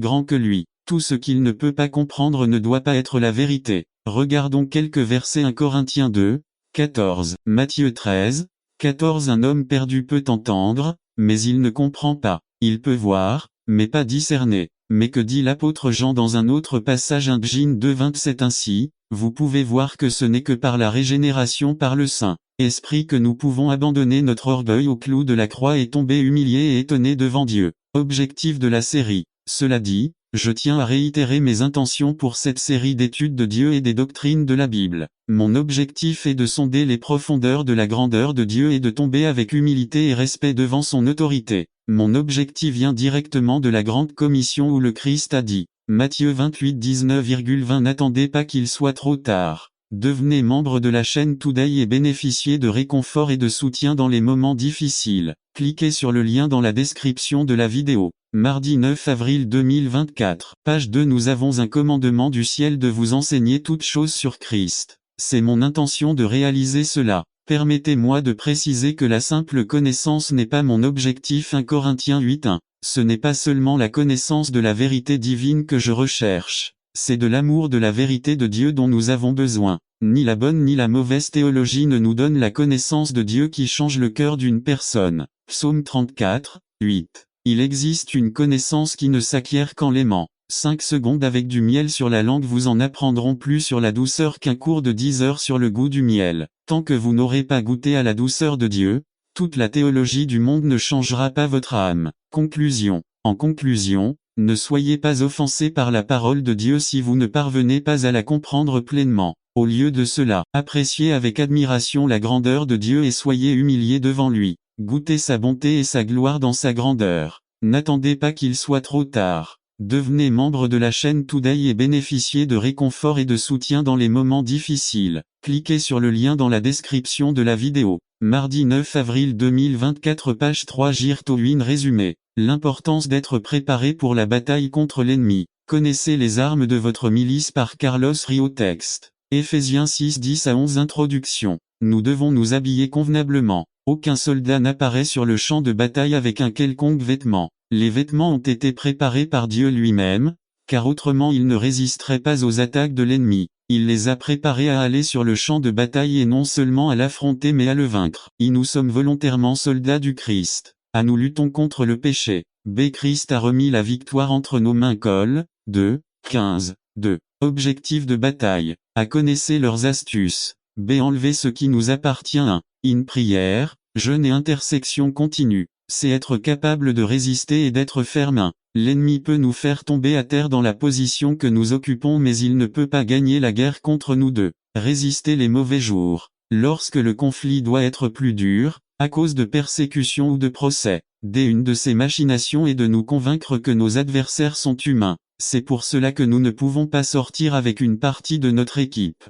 grand que lui. Tout ce qu'il ne peut pas comprendre ne doit pas être la vérité. Regardons quelques versets. 1 Corinthiens 2, 14. Matthieu 13, 14. Un homme perdu peut entendre, mais il ne comprend pas. Il peut voir, mais pas discerner. Mais que dit l'apôtre Jean dans un autre passage? 1 Jean 2, 27. Ainsi, vous pouvez voir que ce n'est que par la régénération par le Saint-Esprit que nous pouvons abandonner notre orgueil au clou de la croix et tomber humiliés et étonnés devant Dieu. Objectif de la série. Cela dit, je tiens à réitérer mes intentions pour cette série d'études de Dieu et des doctrines de la Bible. Mon objectif est de sonder les profondeurs de la grandeur de Dieu et de tomber avec humilité et respect devant son autorité. Mon objectif vient directement de la grande commission où le Christ a dit, Matthieu 28, 19,20 N'attendez pas qu'il soit trop tard. Devenez membre de la chaîne Today et bénéficiez de réconfort et de soutien dans les moments difficiles. Cliquez sur le lien dans la description de la vidéo. Mardi 9 avril 2024. Page 2. Nous avons un commandement du ciel de vous enseigner toutes choses sur Christ. C'est mon intention de réaliser cela. Permettez-moi de préciser que la simple connaissance n'est pas mon objectif. 1 Corinthiens 8, 1. Ce n'est pas seulement la connaissance de la vérité divine que je recherche. C'est de l'amour de la vérité de Dieu dont nous avons besoin. Ni la bonne ni la mauvaise théologie ne nous donne la connaissance de Dieu qui change le cœur d'une personne. Psaume 34, 8. Il existe une connaissance qui ne s'acquiert qu'en l'aimant. 5 secondes avec du miel sur la langue vous en apprendront plus sur la douceur qu'un cours de 10 heures sur le goût du miel. Tant que vous n'aurez pas goûté à la douceur de Dieu, toute la théologie du monde ne changera pas votre âme. Conclusion. En conclusion, ne soyez pas offensés par la parole de Dieu si vous ne parvenez pas à la comprendre pleinement. Au lieu de cela, appréciez avec admiration la grandeur de Dieu et soyez humiliés devant lui. Goûtez sa bonté et sa gloire dans sa grandeur. N'attendez pas qu'il soit trop tard. Devenez membre de la chaîne Today et bénéficiez de réconfort et de soutien dans les moments difficiles. Cliquez sur le lien dans la description de la vidéo. Mardi 9 avril 2024 page 3 Jirtowin résumé. L'importance d'être préparé pour la bataille contre l'ennemi. Connaissez les armes de votre milice par Carlos Rio texte. Éphésiens 6 10 à 11 Introduction. Nous devons nous habiller convenablement. Aucun soldat n'apparaît sur le champ de bataille avec un quelconque vêtement. Les vêtements ont été préparés par Dieu lui-même, car autrement il ne résisterait pas aux attaques de l'ennemi. Il les a préparés à aller sur le champ de bataille et non seulement à l'affronter mais à le vaincre. Et nous sommes volontairement soldats du Christ. À nous luttons contre le péché. B. Christ a remis la victoire entre nos mains. Col. 2, 15, 2. Objectif de bataille. A connaissez leurs astuces. B. Enlever ce qui nous appartient. 1. In prière, jeûne et intersection continue. c'est être capable de résister et d'être ferme. L'ennemi peut nous faire tomber à terre dans la position que nous occupons, mais il ne peut pas gagner la guerre contre nous deux. Résister les mauvais jours. Lorsque le conflit doit être plus dur, à cause de persécutions ou de procès, une de ces machinations est de nous convaincre que nos adversaires sont humains. C'est pour cela que nous ne pouvons pas sortir avec une partie de notre équipe.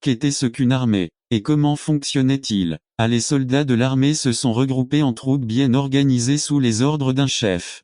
Qu'était-ce qu'une armée? Et comment fonctionnait-il? Les soldats de l'armée se sont regroupés en troupes bien organisées sous les ordres d'un chef.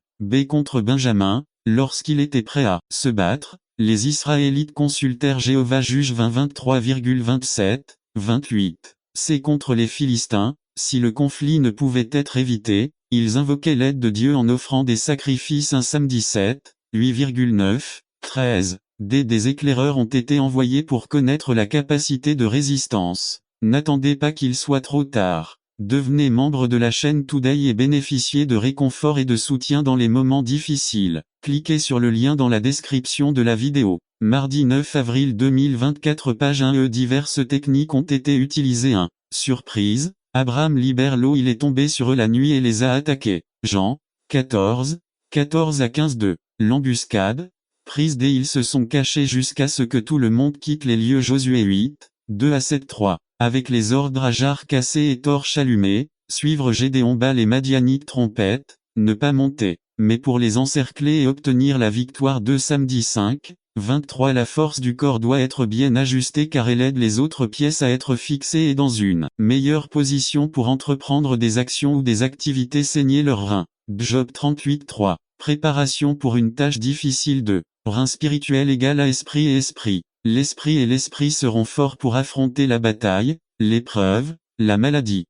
Contre Benjamin, lorsqu'il était prêt à se battre, les Israélites consultèrent Jéhovah Juge 20-23,27, 28. Contre les Philistins, si le conflit ne pouvait être évité, ils invoquaient l'aide de Dieu en offrant des sacrifices. 1 Sam 17, 8,9, 13. Des éclaireurs ont été envoyés pour connaître la capacité de résistance. N'attendez pas qu'il soit trop tard. Devenez membre de la chaîne Today et bénéficiez de réconfort et de soutien dans les moments difficiles. Cliquez sur le lien dans la description de la vidéo. Mardi 9 avril 2024 page 1 diverses techniques ont été utilisées. 1. Surprise, Abraham libère l'eau, il est tombé sur eux la nuit et les a attaqués. Jean 14, 14 à 15 2. L'embuscade, prise D, ils se sont cachés jusqu'à ce que tout le monde quitte les lieux. Josué 8, 2 à 7 3. Avec les ordres à jarre cassé et torches allumées, suivre Gédéon bat les Madianites trompette, ne pas monter, mais pour les encercler et obtenir la victoire. 2 Samedi 5, 23 La force du corps doit être bien ajustée car elle aide les autres pièces à être fixées et dans une meilleure position pour entreprendre des actions ou des activités. Saigner leurs reins. Job 38 3. Préparation pour une tâche difficile. 2. Rein spirituel égale à esprit et esprit. L'esprit et l'esprit seront forts pour affronter la bataille, l'épreuve, la maladie.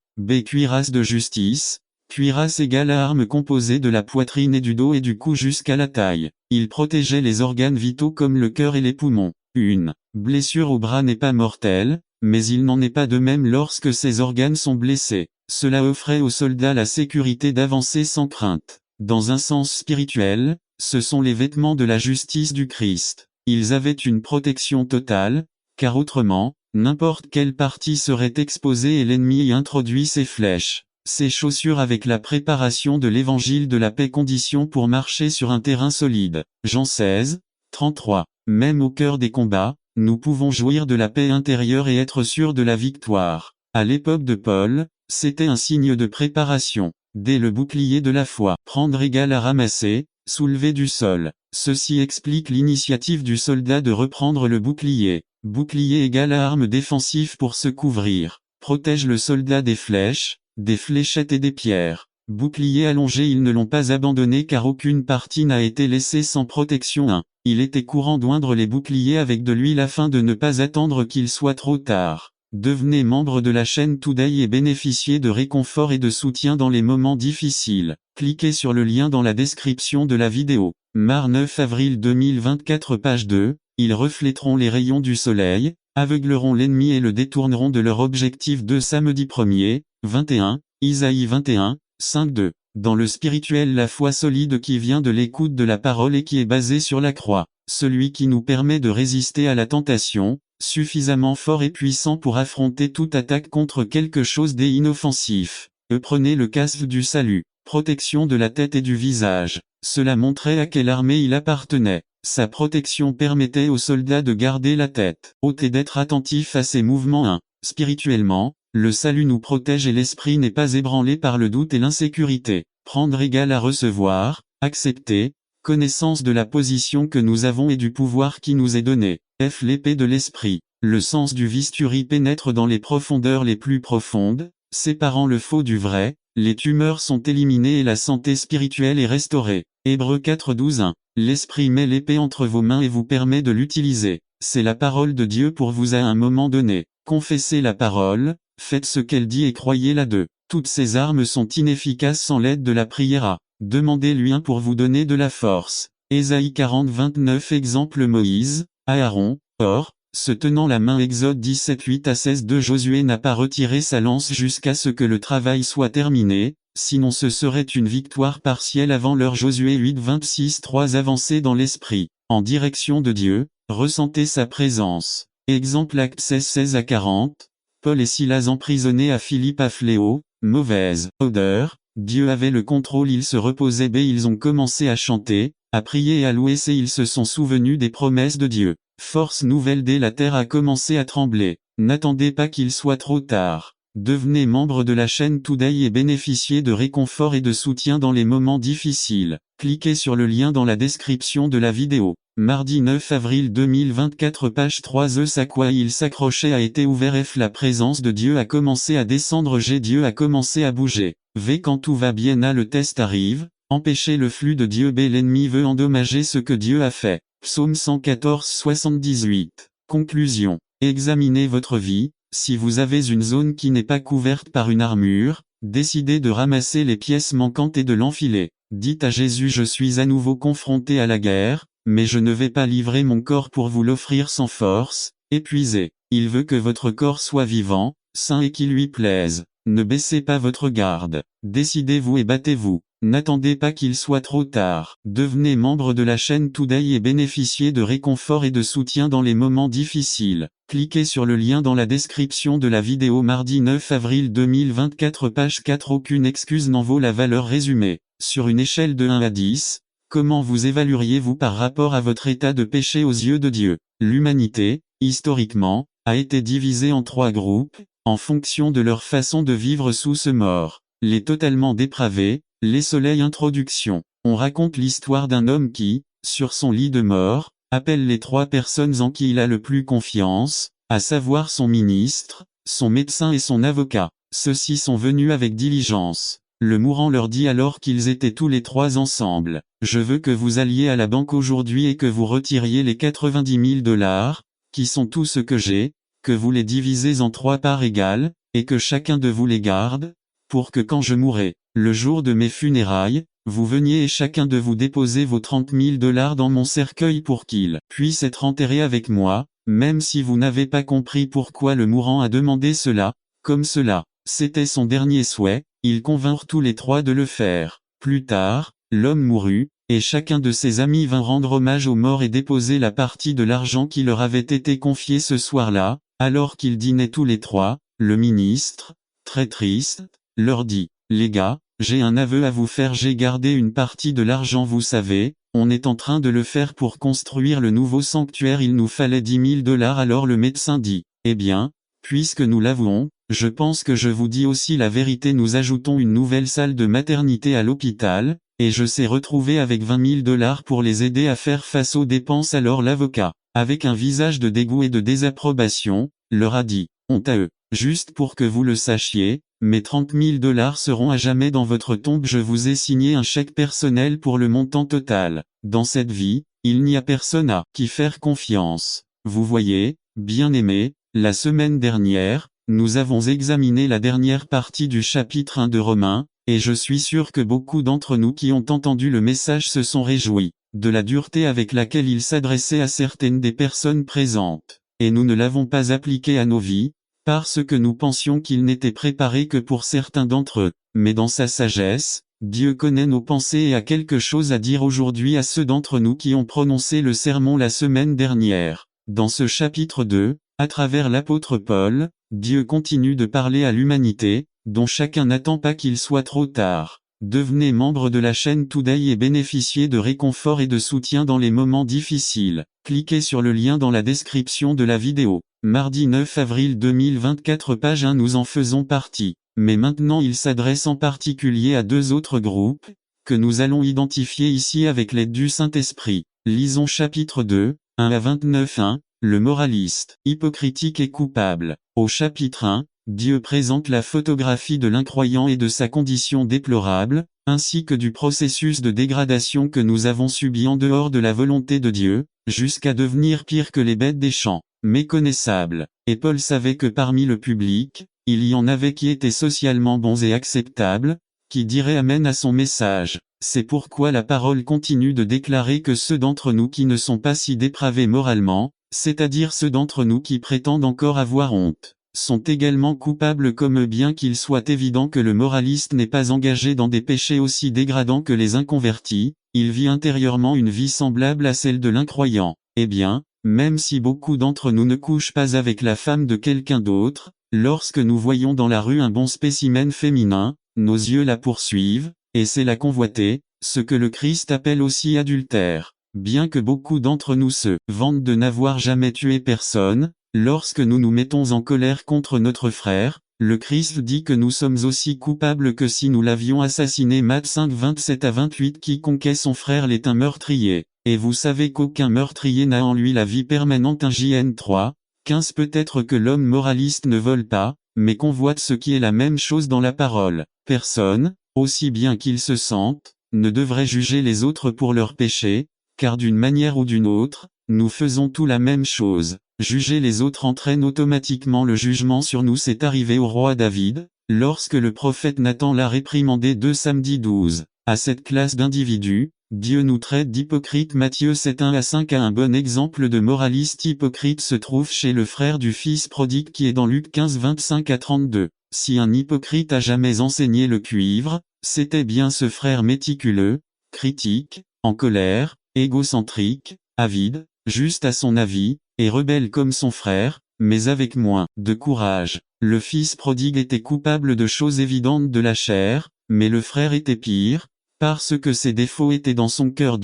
Cuirasse de justice. Cuirasse égale à arme composée de la poitrine et du dos et du cou jusqu'à la taille. Il protégeait les organes vitaux comme le cœur et les poumons. Une blessure au bras n'est pas mortelle, mais il n'en est pas de même lorsque ces organes sont blessés. Cela offrait aux soldats la sécurité d'avancer sans crainte. Dans un sens spirituel, ce sont les vêtements de la justice du Christ. Ils avaient une protection totale, car autrement, n'importe quelle partie serait exposée et l'ennemi y introduit ses flèches. Ces chaussures avec la préparation de l'évangile de la paix, condition pour marcher sur un terrain solide. Jean 16, 33. Même au cœur des combats, nous pouvons jouir de la paix intérieure et être sûrs de la victoire. À l'époque de Paul, c'était un signe de préparation. Le bouclier de la foi. Prendre égale à ramasser, soulever du sol. Ceci explique l'initiative du soldat de reprendre le bouclier. Bouclier égale à arme défensive pour se couvrir. Protège le soldat des flèches, des fléchettes et des pierres. Bouclier allongé, ils ne l'ont pas abandonné car aucune partie n'a été laissée sans protection. 1. Il était courant d'oindre les boucliers avec de l'huile afin de ne pas attendre qu'il soit trop tard. Devenez membre de la chaîne Today et bénéficiez de réconfort et de soutien dans les moments difficiles. Cliquez sur le lien dans la description de la vidéo. Mar 9 avril 2024 page 2. Ils reflèteront les rayons du soleil, aveugleront l'ennemi et le détourneront de leur objectif. 2 Samedi 1er, 21, Isaïe 21, 5 2. Dans le spirituel, la foi solide qui vient de l'écoute de la parole et qui est basée sur la croix. Celui qui nous permet de résister à la tentation, suffisamment fort et puissant pour affronter toute attaque contre quelque chose d'inoffensif. Prenez le casque du salut, protection de la tête et du visage. Cela montrait à quelle armée il appartenait. Sa protection permettait aux soldats de garder la tête haute et d'être attentifs à ses mouvements. 1. Spirituellement, le salut nous protège et l'esprit n'est pas ébranlé par le doute et l'insécurité. Prendre égale à recevoir, accepter, connaissance de la position que nous avons et du pouvoir qui nous est donné. L'épée de l'esprit. Le sens du bistouri pénètre dans les profondeurs les plus profondes, séparant le faux du vrai, les tumeurs sont éliminées et la santé spirituelle est restaurée. Hébreux 4:12 1. L'esprit met l'épée entre vos mains et vous permet de l'utiliser. C'est la parole de Dieu pour vous à un moment donné. Confessez la parole, faites ce qu'elle dit et croyez-la. 2. Toutes ces armes sont inefficaces sans l'aide de la prière. Demandez-lui un pour vous donner de la force. Ésaïe 40:29 Exemple Moïse, Aaron, Or, se tenant la main. Exode 17 8 à 16 2 Josué n'a pas retiré sa lance jusqu'à ce que le travail soit terminé, sinon ce serait une victoire partielle avant l'heure. Josué 8:26 3 Avancez dans l'esprit, en direction de Dieu, ressentez sa présence. Exemple Actes 16 à 40, Paul et Silas emprisonnés à Philippe à fléau, mauvaise odeur, Dieu avait le contrôle, ils se reposaient. B. Ils ont commencé à chanter, à prier et à louer. C. Ils se sont souvenus des promesses de Dieu. Force nouvelle. D. La terre a commencé à trembler. N'attendez pas qu'il soit trop tard. Devenez membre de la chaîne Today et bénéficiez de réconfort et de soutien dans les moments difficiles. Cliquez sur le lien dans la description de la vidéo. Mardi 9 avril 2024 page 3 à quoi il s'accrochait a été ouvert. F. La présence de Dieu a commencé à descendre. G. Dieu a commencé à bouger. V. Quand tout va bien. A. Le test arrive. Empêchez le flux de Dieu. B. L'ennemi veut endommager ce que Dieu a fait. Psaume 114 78. Conclusion. Examinez votre vie. Si vous avez une zone qui n'est pas couverte par une armure, décidez de ramasser les pièces manquantes et de l'enfiler. Dites à Jésus: je suis à nouveau confronté à la guerre, mais je ne vais pas livrer mon corps pour vous l'offrir sans force, épuisé. Il veut que votre corps soit vivant, sain et qui lui plaise. Ne baissez pas votre garde. Décidez-vous et battez-vous. N'attendez pas qu'il soit trop tard. Devenez membre de la chaîne Today et bénéficiez de réconfort et de soutien dans les moments difficiles. Cliquez sur le lien dans la description de la vidéo. Mardi 9 avril 2024 page 4. Aucune excuse n'en vaut la valeur résumée. Sur une échelle de 1 à 10, comment vous évalueriez-vous par rapport à votre état de péché aux yeux de Dieu? L'humanité, historiquement, a été divisée en 3 groupes, en fonction de leur façon de vivre sous ce mort. Les totalement dépravés, les soleils. Introduction. On raconte l'histoire d'un homme qui, sur son lit de mort, appelle les 3 personnes en qui il a le plus confiance, à savoir son ministre, son médecin et son avocat. Ceux-ci sont venus avec diligence. Le mourant leur dit alors qu'ils étaient tous les 3 ensemble: je veux que vous alliez à la banque aujourd'hui et que vous retiriez les 90 000 $, qui sont tout ce que j'ai, que vous les divisez en 3 parts égales, et que chacun de vous les garde, pour que quand je mourrai, le jour de mes funérailles, vous veniez et chacun de vous déposez vos 30 000 $ dans mon cercueil pour qu'il puisse être enterré avec moi, même si vous n'avez pas compris pourquoi le mourant a demandé cela, comme cela. C'était son dernier souhait, ils convinrent tous les 3 de le faire. Plus tard, l'homme mourut, et chacun de ses amis vint rendre hommage aux morts et déposer la partie de l'argent qui leur avait été confiée ce soir-là. Alors qu'ils dînaient tous les 3, le ministre, très triste, leur dit: les gars, j'ai un aveu à vous faire. J'ai gardé une partie de l'argent. Vous savez, on est en train de le faire pour construire le nouveau sanctuaire. Il nous fallait 10 000 $. Alors le médecin dit: eh bien, puisque nous l'avouons, je pense que je vous dis aussi la vérité. Nous ajoutons une nouvelle salle de maternité à l'hôpital, et je sais retrouver avec 20 000 $ pour les aider à faire face aux dépenses. Alors l'avocat, avec un visage de dégoût et de désapprobation, leur a dit: honte à eux. Juste pour que vous le sachiez, mes 30 000 $ seront à jamais dans votre tombe. Je vous ai signé un chèque personnel pour le montant total. Dans cette vie, il n'y a personne à qui faire confiance. Vous voyez, bien-aimés, la semaine dernière, nous avons examiné la dernière partie du chapitre 1 de Romains, et je suis sûr que beaucoup d'entre nous qui ont entendu le message se sont réjouis de la dureté avec laquelle il s'adressait à certaines des personnes présentes. Et nous ne l'avons pas appliqué à nos vies, parce que nous pensions qu'il n'était préparé que pour certains d'entre eux. Mais dans sa sagesse, Dieu connaît nos pensées et a quelque chose à dire aujourd'hui à ceux d'entre nous qui ont prononcé le sermon la semaine dernière. Dans ce chapitre 2, à travers l'apôtre Paul, Dieu continue de parler à l'humanité, dont chacun n'attend pas qu'il soit trop tard. Devenez membre de la chaîne Today et bénéficiez de réconfort et de soutien dans les moments difficiles. Cliquez sur le lien dans la description de la vidéo. Mardi 9 avril 2024 page 1. Nous en faisons partie. Mais maintenant il s'adresse en particulier à 2 autres groupes, que nous allons identifier ici avec l'aide du Saint-Esprit. Lisons chapitre 2, 1 à 29. 1. Le moraliste, hypocritique et coupable. Au chapitre 1, Dieu présente la photographie de l'incroyant et de sa condition déplorable, ainsi que du processus de dégradation que nous avons subi en dehors de la volonté de Dieu, jusqu'à devenir pire que les bêtes des champs, méconnaissables. Et Paul savait que parmi le public, il y en avait qui étaient socialement bons et acceptables, qui diraient amen à son message. C'est pourquoi la parole continue de déclarer que ceux d'entre nous qui ne sont pas si dépravés moralement, c'est-à-dire ceux d'entre nous qui prétendent encore avoir honte, sont également coupables, comme bien qu'il soit évident que le moraliste n'est pas engagé dans des péchés aussi dégradants que les inconvertis, il vit intérieurement une vie semblable à celle de l'incroyant. Eh bien, même si beaucoup d'entre nous ne couchent pas avec la femme de quelqu'un d'autre, lorsque nous voyons dans la rue un bon spécimen féminin, nos yeux la poursuivent, et c'est la convoiter, ce que le Christ appelle aussi adultère. Bien que beaucoup d'entre nous se vantent de n'avoir jamais tué personne, lorsque nous nous mettons en colère contre notre frère, le Christ dit que nous sommes aussi coupables que si nous l'avions assassiné. Matthieu 5, 27 à 28. Quiconque est son frère l'est un meurtrier. Et vous savez qu'aucun meurtrier n'a en lui la vie permanente. 1 J.N. 3, 15. Peut-être que l'homme moraliste ne vole pas, mais convoite ce qui est la même chose dans la parole. Personne, aussi bien qu'il se sente, ne devrait juger les autres pour leurs péchés, car d'une manière ou d'une autre, nous faisons tous la même chose. Juger les autres entraîne automatiquement le jugement sur nous. C'est arrivé au roi David, lorsque le prophète Nathan l'a réprimandé. 2 Samedi 12. À cette classe d'individus, Dieu nous traite d'hypocrites. Matthieu 7, 1 à 5. Un bon exemple de moraliste hypocrite se trouve chez le frère du fils prodigue qui est dans Luc 15, 25 à 32. Si un hypocrite a jamais enseigné le cuivre, c'était bien ce frère méticuleux, critique, en colère, égocentrique, avide, juste à son avis, et rebelle comme son frère, mais avec moins de courage. Le fils prodigue était coupable de choses évidentes de la chair, mais le frère était pire, parce que ses défauts étaient dans son cœur.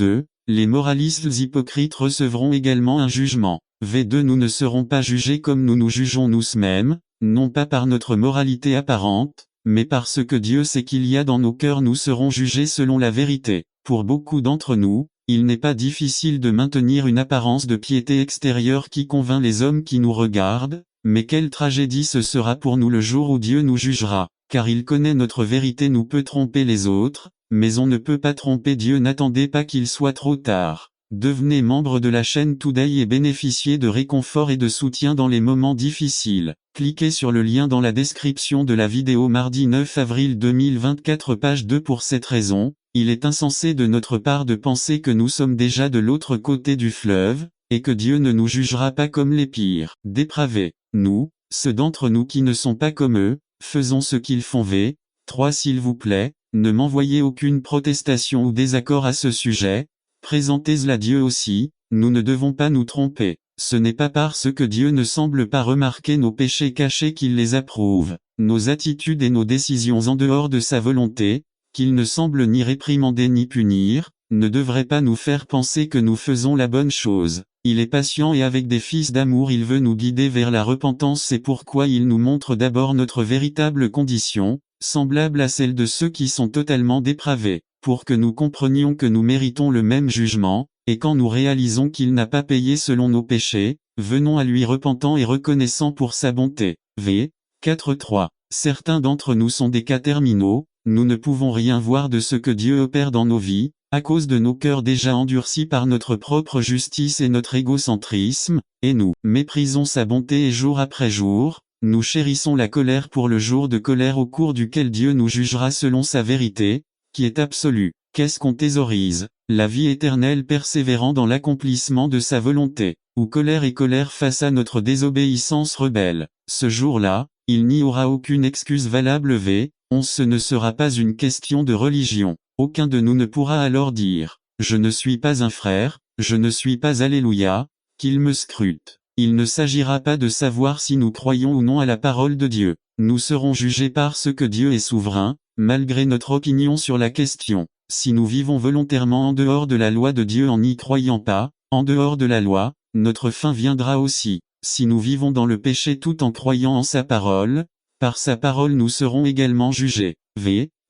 Les moralistes hypocrites recevront également un jugement. V2 Nous ne serons pas jugés comme nous nous jugeons nous-mêmes, non pas par notre moralité apparente, mais parce que Dieu sait qu'il y a dans nos cœurs. Nous serons jugés selon la vérité. Pour beaucoup d'entre nous, il n'est pas difficile de maintenir une apparence de piété extérieure qui convainc les hommes qui nous regardent, mais quelle tragédie ce sera pour nous le jour où Dieu nous jugera, car il connaît notre vérité. Nous peut tromper les autres, mais on ne peut pas tromper Dieu. N'attendez pas qu'il soit trop tard. Devenez membre de la chaîne Today et bénéficiez de réconfort et de soutien dans les moments difficiles. Cliquez sur le lien dans la description de la vidéo. Mardi 9 avril 2024 page 2. Pour cette raison, il est insensé de notre part de penser que nous sommes déjà de l'autre côté du fleuve, et que Dieu ne nous jugera pas comme les pires dépravés. Nous, ceux d'entre nous qui ne sont pas comme eux, faisons ce qu'ils font. 3 S'il vous plaît, ne m'envoyez aucune protestation ou désaccord à ce sujet, présentez-la Dieu aussi. Nous ne devons pas nous tromper. Ce n'est pas parce que Dieu ne semble pas remarquer nos péchés cachés qu'il les approuve, nos attitudes et nos décisions en dehors de sa volonté, qu'il ne semble ni réprimander ni punir, ne devrait pas nous faire penser que nous faisons la bonne chose. Il est patient et avec des fils d'amour il veut nous guider vers la repentance. C'est pourquoi il nous montre d'abord notre véritable condition, semblable à celle de ceux qui sont totalement dépravés, pour que nous comprenions que nous méritons le même jugement, et quand nous réalisons qu'il n'a pas payé selon nos péchés, venons à lui repentant et reconnaissant pour sa bonté. 4.3. Certains d'entre nous sont des cas terminaux, nous ne pouvons rien voir de ce que Dieu opère dans nos vies, à cause de nos cœurs déjà endurcis par notre propre justice et notre égocentrisme, et nous méprisons sa bonté et jour après jour, nous chérissons la colère pour le jour de colère au cours duquel Dieu nous jugera selon sa vérité, qui est absolue. Qu'est-ce qu'on thésaurise? La vie éternelle persévérant dans l'accomplissement de sa volonté, ou colère et colère face à notre désobéissance rebelle. Ce jour-là, il n'y aura aucune excuse valable. Ce ne sera pas une question de religion. Aucun de nous ne pourra alors dire « Je ne suis pas un frère, je ne suis pas Alléluia », qu'il me scrute. Il ne s'agira pas de savoir si nous croyons ou non à la parole de Dieu. Nous serons jugés parce que Dieu est souverain, malgré notre opinion sur la question. Si nous vivons volontairement en dehors de la loi de Dieu en n'y croyant pas, en dehors de la loi, notre fin viendra aussi. Si nous vivons dans le péché tout en croyant en sa parole, par sa parole nous serons également jugés.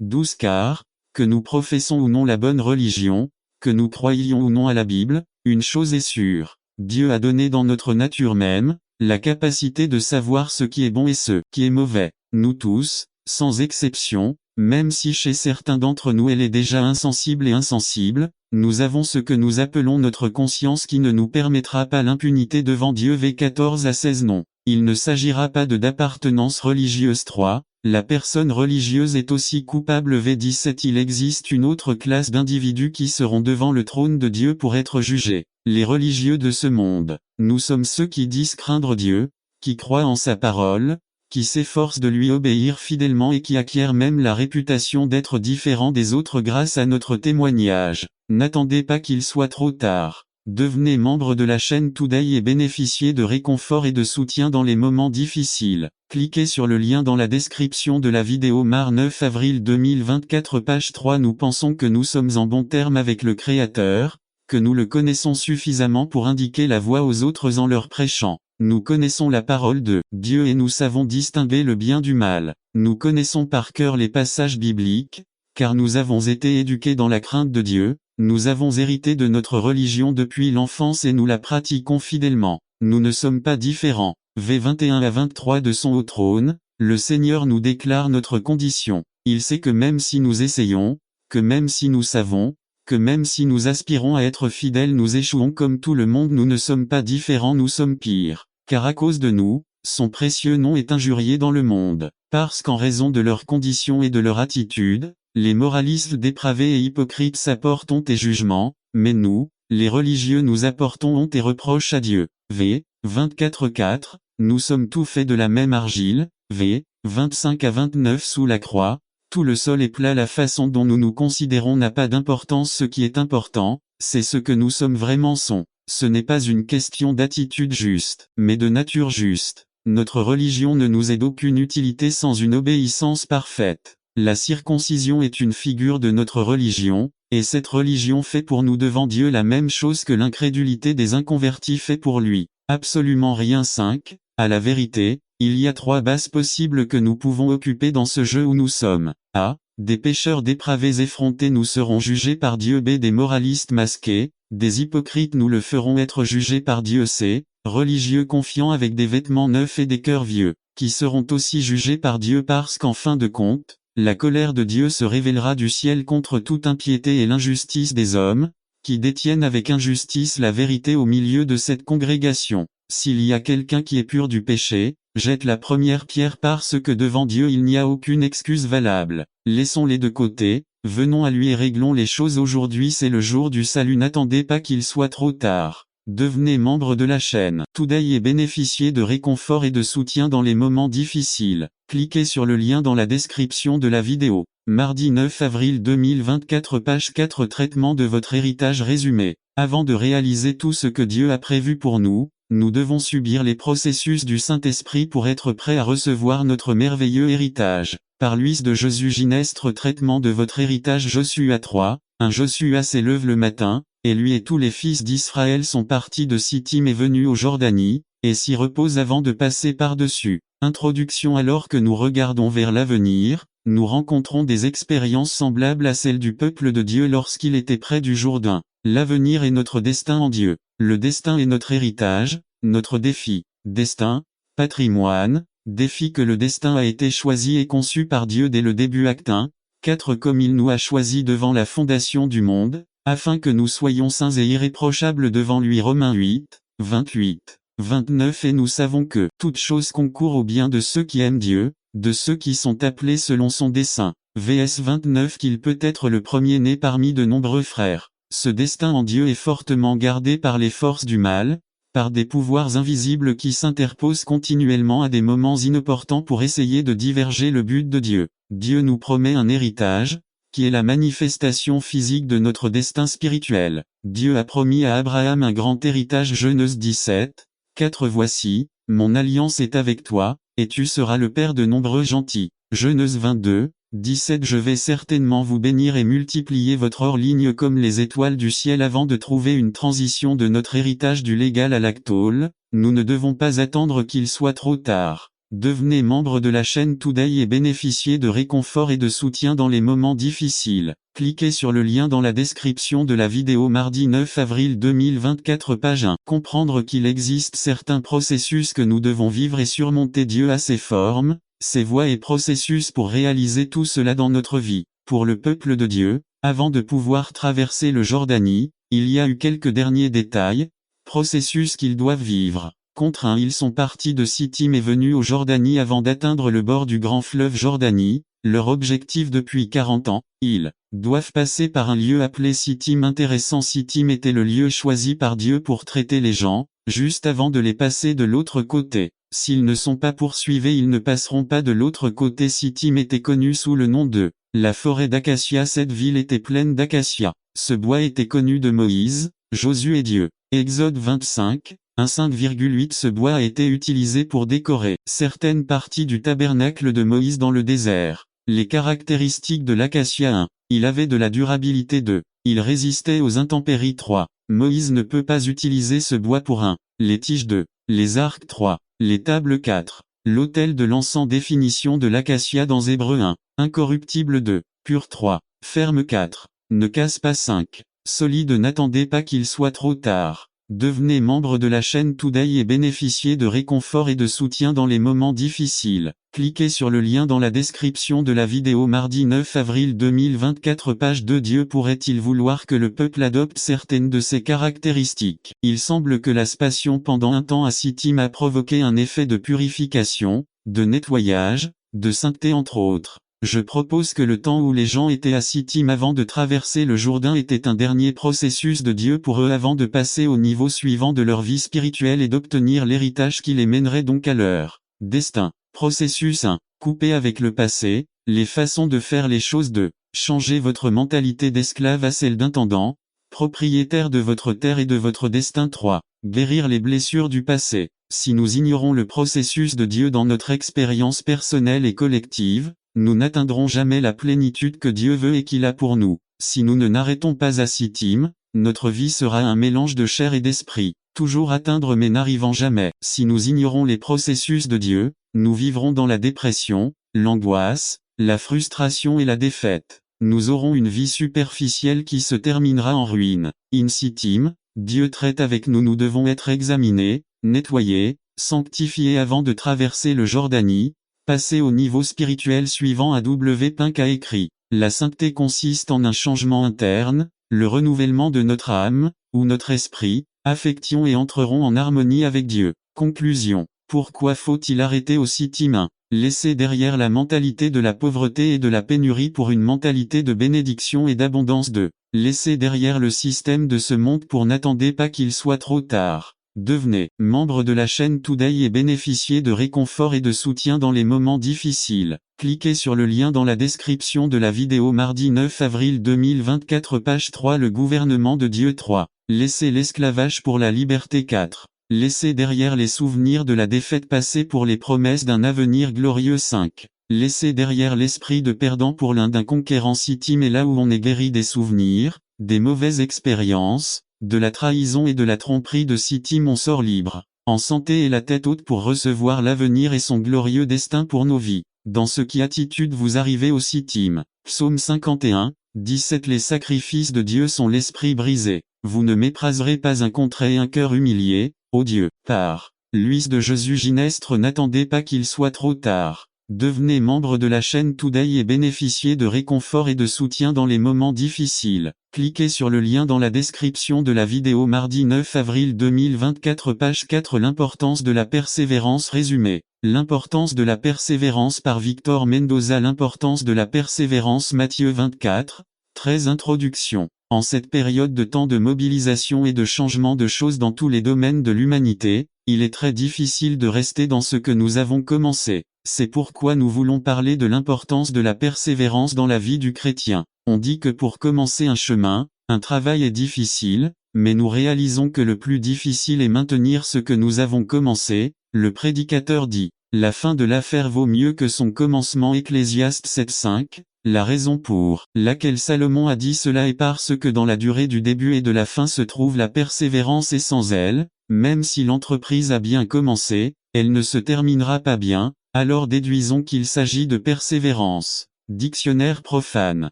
12 Car, que nous professons ou non la bonne religion, que nous croyions ou non à la Bible, une chose est sûre. Dieu a donné dans notre nature même, la capacité de savoir ce qui est bon et ce qui est mauvais. Nous tous, sans exception, même si chez certains d'entre nous elle est déjà insensible et insensible, nous avons ce que nous appelons notre conscience qui ne nous permettra pas l'impunité devant Dieu. 14 à 16 Non. Il ne s'agira pas d'appartenance religieuse. 3. La personne religieuse est aussi coupable. 17 Il existe une autre classe d'individus qui seront devant le trône de Dieu pour être jugés. Les religieux de ce monde. Nous sommes ceux qui disent craindre Dieu, qui croient en sa parole, qui s'efforcent de lui obéir fidèlement et qui acquièrent même la réputation d'être différents des autres grâce à notre témoignage. N'attendez pas qu'il soit trop tard. Devenez membre de la chaîne Today et bénéficiez de réconfort et de soutien dans les moments difficiles. Cliquez sur le lien dans la description de la vidéo. 9 avril 2024 page 3. Nous pensons que nous sommes en bons termes avec le Créateur, que nous le connaissons suffisamment pour indiquer la voie aux autres en leur prêchant. Nous connaissons la parole de Dieu et nous savons distinguer le bien du mal. Nous connaissons par cœur les passages bibliques, car nous avons été éduqués dans la crainte de Dieu. Nous avons hérité de notre religion depuis l'enfance et nous la pratiquons fidèlement. Nous ne sommes pas différents. V 21 à 23 de son haut trône, le Seigneur nous déclare notre condition. Il sait que même si nous essayons, que même si nous savons, que même si nous aspirons à être fidèles nous échouons comme tout le monde. Nous ne sommes pas différents, nous sommes pires. Car à cause de nous, son précieux nom est injurié dans le monde. Parce qu'en raison de leurs conditions et de leur attitude, les moralistes dépravés et hypocrites s'apportent honte et jugement, mais nous, les religieux nous apportons honte et reproche à Dieu. V. 24-4, nous sommes tous faits de la même argile. V. 25 à 29 sous la croix, tout le sol est plat. La façon dont nous nous considérons n'a pas d'importance. Ce qui est important, c'est ce que nous sommes vraiment sont. Ce n'est pas une question d'attitude juste, mais de nature juste. Notre religion ne nous est d'aucune utilité sans une obéissance parfaite. La circoncision est une figure de notre religion, et cette religion fait pour nous devant Dieu la même chose que l'incrédulité des inconvertis fait pour lui. Absolument rien. 5. À la vérité, il y a 3 bases possibles que nous pouvons occuper dans ce jeu où nous sommes. A. Des pécheurs dépravés effrontés, nous serons jugés par Dieu. B. Des moralistes masqués, des hypocrites, nous le ferons être jugés par Dieu. C. Religieux confiants avec des vêtements neufs et des cœurs vieux, qui seront aussi jugés par Dieu parce qu'en fin de compte, la colère de Dieu se révélera du ciel contre toute impiété et l'injustice des hommes, qui détiennent avec injustice la vérité au milieu de cette congrégation. S'il y a quelqu'un qui est pur du péché, jette la première pierre parce que devant Dieu il n'y a aucune excuse valable. Laissons-les de côté, venons à lui et réglons les choses. Aujourd'hui c'est le jour du salut, n'attendez pas qu'il soit trop tard. Devenez membre de la chaîne Today et bénéficiez de réconfort et de soutien dans les moments difficiles. Cliquez sur le lien dans la description de la vidéo. Mardi 9 avril 2024 page 4 traitement de votre héritage résumé. Avant de réaliser tout ce que Dieu a prévu pour nous, nous devons subir les processus du Saint-Esprit pour être prêts à recevoir notre merveilleux héritage. Par l'huile de Jésus Ginestre, traitement de votre héritage. Josué 3, un Josué s'élève le matin, et lui et tous les fils d'Israël sont partis de Sittim et venus au Jordanie, et s'y reposent avant de passer par-dessus. Introduction. Alors que nous regardons vers l'avenir, nous rencontrons des expériences semblables à celles du peuple de Dieu lorsqu'il était près du Jourdain. L'avenir est notre destin en Dieu. Le destin est notre héritage, notre défi. Destin, patrimoine, défi. Que le destin a été choisi et conçu par Dieu dès le début. Acte 1, 4. Comme il nous a choisis devant la fondation du monde, afin que nous soyons saints et irréprochables devant lui. Romains 8, 28, 29. Et nous savons que toute chose concourt au bien de ceux qui aiment Dieu, de ceux qui sont appelés selon son dessein. VS 29. Qu'il peut être le premier-né parmi de nombreux frères. Ce destin en Dieu est fortement gardé par les forces du mal, par des pouvoirs invisibles qui s'interposent continuellement à des moments inopportuns pour essayer de diverger le but de Dieu. Dieu nous promet un héritage, qui est la manifestation physique de notre destin spirituel. Dieu a promis à Abraham un grand héritage. Genèse 17, 4. Voici, mon alliance est avec toi, et tu seras le père de nombreux gentils. Genèse 22, 17. Je vais certainement vous bénir et multiplier votre or-ligne comme les étoiles du ciel. Avant de trouver une transition de notre héritage du légal à l'actuel, nous ne devons pas attendre qu'il soit trop tard. Devenez membre de la chaîne Today et bénéficiez de réconfort et de soutien dans les moments difficiles. Cliquez sur le lien dans la description de la vidéo. Mardi 9 avril 2024 page 1. Comprendre qu'il existe certains processus que nous devons vivre et surmonter. Dieu a ses formes, ses voies et processus pour réaliser tout cela dans notre vie. Pour le peuple de Dieu, avant de pouvoir traverser le Jordanie, il y a eu quelques derniers détails, processus qu'ils doivent vivre. Contre 1. Ils sont partis de Sittim et venus au Jordanie avant d'atteindre le bord du grand fleuve Jordanie. Leur objectif depuis 40 ans, ils doivent passer par un lieu appelé Sittim. Intéressant. Sittim était le lieu choisi par Dieu pour traiter les gens, juste avant de les passer de l'autre côté. S'ils ne sont pas poursuivis, ils ne passeront pas de l'autre côté. Sittim était connu sous le nom de la forêt d'acacia. Cette ville était pleine d'acacias. Ce bois était connu de Moïse, Josué et Dieu. Exode 25, 1,5,8 Ce bois a été utilisé pour décorer certaines parties du tabernacle de Moïse dans le désert. Les caractéristiques de l'acacia 1. Il avait de la durabilité 2. Il résistait aux intempéries 3. Moïse ne peut pas utiliser ce bois pour 1. Les tiges 2. Les arcs 3. Les tables 4. L'autel de l'encens Définition de l'acacia dans Hébreux 1. Incorruptible 2. Pur 3. Ferme 4. Ne casse pas 5. Solide N'attendez pas qu'il soit trop tard. Devenez membre de la chaîne Today et bénéficiez de réconfort et de soutien dans les moments difficiles. Cliquez sur le lien dans la description de la vidéo mardi 9 avril 2024 page 2 Dieu pourrait-il vouloir que le peuple adopte certaines de ses caractéristiques? Il semble que la passion pendant un temps à Sittim a provoqué un effet de purification, de nettoyage, de sainteté entre autres. Je propose que le temps où les gens étaient à Sittim avant de traverser le Jourdain était un dernier processus de Dieu pour eux avant de passer au niveau suivant de leur vie spirituelle et d'obtenir l'héritage qui les mènerait donc à leur destin. Processus 1. Couper avec le passé, les façons de faire les choses 2. Changer votre mentalité d'esclave à celle d'intendant, propriétaire de votre terre et de votre destin 3. Guérir les blessures du passé. Si nous ignorons le processus de Dieu dans notre expérience personnelle et collective, nous n'atteindrons jamais la plénitude que Dieu veut et qu'il a pour nous. Si nous ne n'arrêtons pas à Sittim, notre vie sera un mélange de chair et d'esprit, toujours atteindre mais n'arrivant jamais. Si nous ignorons les processus de Dieu, nous vivrons dans la dépression, l'angoisse, la frustration et la défaite. Nous aurons une vie superficielle qui se terminera en ruine. In Sittim, Dieu traite avec nous. Nous devons être examinés, nettoyés, sanctifiés avant de traverser le Jordanie. Passer au niveau spirituel suivant. A.W. Pink a écrit, la sainteté consiste en un changement interne, le renouvellement de notre âme, ou notre esprit, affection et entrerons en harmonie avec Dieu. Conclusion. Pourquoi faut-il arrêter au Sittim 1? Laisser derrière la mentalité de la pauvreté et de la pénurie pour une mentalité de bénédiction et d'abondance 2. Laisser derrière le système de ce monde pour n'attendez pas qu'il soit trop tard. Devenez membre de la chaîne Today et bénéficiez de réconfort et de soutien dans les moments difficiles. Cliquez sur le lien dans la description de la vidéo mardi 9 avril 2024 page 3 Le gouvernement de Dieu 3. Laissez l'esclavage pour la liberté 4. Laissez derrière les souvenirs de la défaite passée pour les promesses d'un avenir glorieux 5. Laissez derrière l'esprit de perdant pour l'un d'un conquérant Sittim est là où on est guéri des souvenirs, des mauvaises expériences, de la trahison et de la tromperie de Sittim on sort libre, en santé et la tête haute pour recevoir l'avenir et son glorieux destin pour nos vies. Dans ce qui attitude vous arrivez au Sittim. Psaume 51, 17 Les sacrifices de Dieu sont l'esprit brisé. Vous ne mépriserez pas un contré et un cœur humilié, ô Dieu. Par Luis de Jésus Ginestre n'attendez pas qu'il soit trop tard. Devenez membre de la chaîne Today et bénéficiez de réconfort et de soutien dans les moments difficiles. Cliquez sur le lien dans la description de la vidéo mardi 9 avril 2024 page 4 L'importance de la persévérance résumée. L'importance de la persévérance par Victor Mendoza. L'importance de la persévérance Matthieu 24, 13 Introduction. En cette période de temps de mobilisation et de changement de choses dans tous les domaines de l'humanité, il est très difficile de rester dans ce que nous avons commencé. C'est pourquoi nous voulons parler de l'importance de la persévérance dans la vie du chrétien. On dit que pour commencer un chemin, un travail est difficile, mais nous réalisons que le plus difficile est maintenir ce que nous avons commencé. Le prédicateur dit, la fin de l'affaire vaut mieux que son commencement. Ecclésiaste 7.5. La raison pour laquelle Salomon a dit cela est parce que dans la durée du début et de la fin se trouve la persévérance et sans elle, même si l'entreprise a bien commencé, elle ne se terminera pas bien, alors déduisons qu'il s'agit de persévérance. Dictionnaire profane.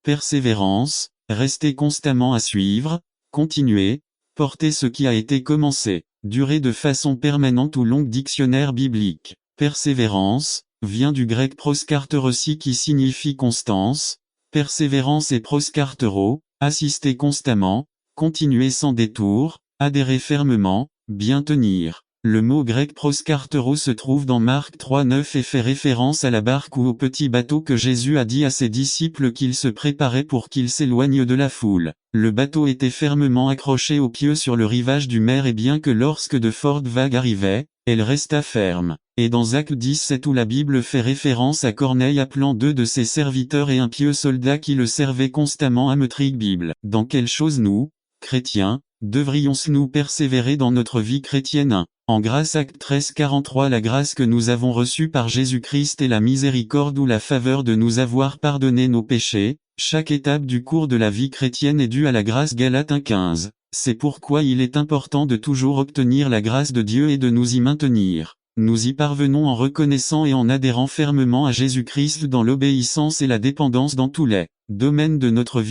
Persévérance, rester constamment à suivre, continuer, porter ce qui a été commencé, durer de façon permanente ou longue. Dictionnaire biblique. Persévérance vient du grec proskarterosi qui signifie constance, persévérance et proskartero, assister constamment, continuer sans détour, adhérer fermement, bien tenir. Le mot grec proskartero se trouve dans Marc 3,9 et fait référence à la barque ou au petit bateau que Jésus a dit à ses disciples qu'il se préparait pour qu'ils s'éloignent de la foule. Le bateau était fermement accroché au pieu sur le rivage du mer et bien que lorsque de fortes vagues arrivaient, elle resta ferme. Et dans Actes 17 où la Bible fait référence à Corneille appelant 2 de ses serviteurs et un pieux soldat qui le servait constamment à Bible. Dans quelle chose nous, chrétiens, Devrions-nous persévérer dans notre vie chrétienne? En grâce Acte 13:43 La grâce que nous avons reçue par Jésus-Christ et la miséricorde ou la faveur de nous avoir pardonné nos péchés. Chaque étape du cours de la vie chrétienne est due à la grâce. Galates 1:15. C'est pourquoi il est important de toujours obtenir la grâce de Dieu et de nous y maintenir. Nous y parvenons en reconnaissant et en adhérant fermement à Jésus-Christ dans l'obéissance et la dépendance dans tous les domaines de notre vie.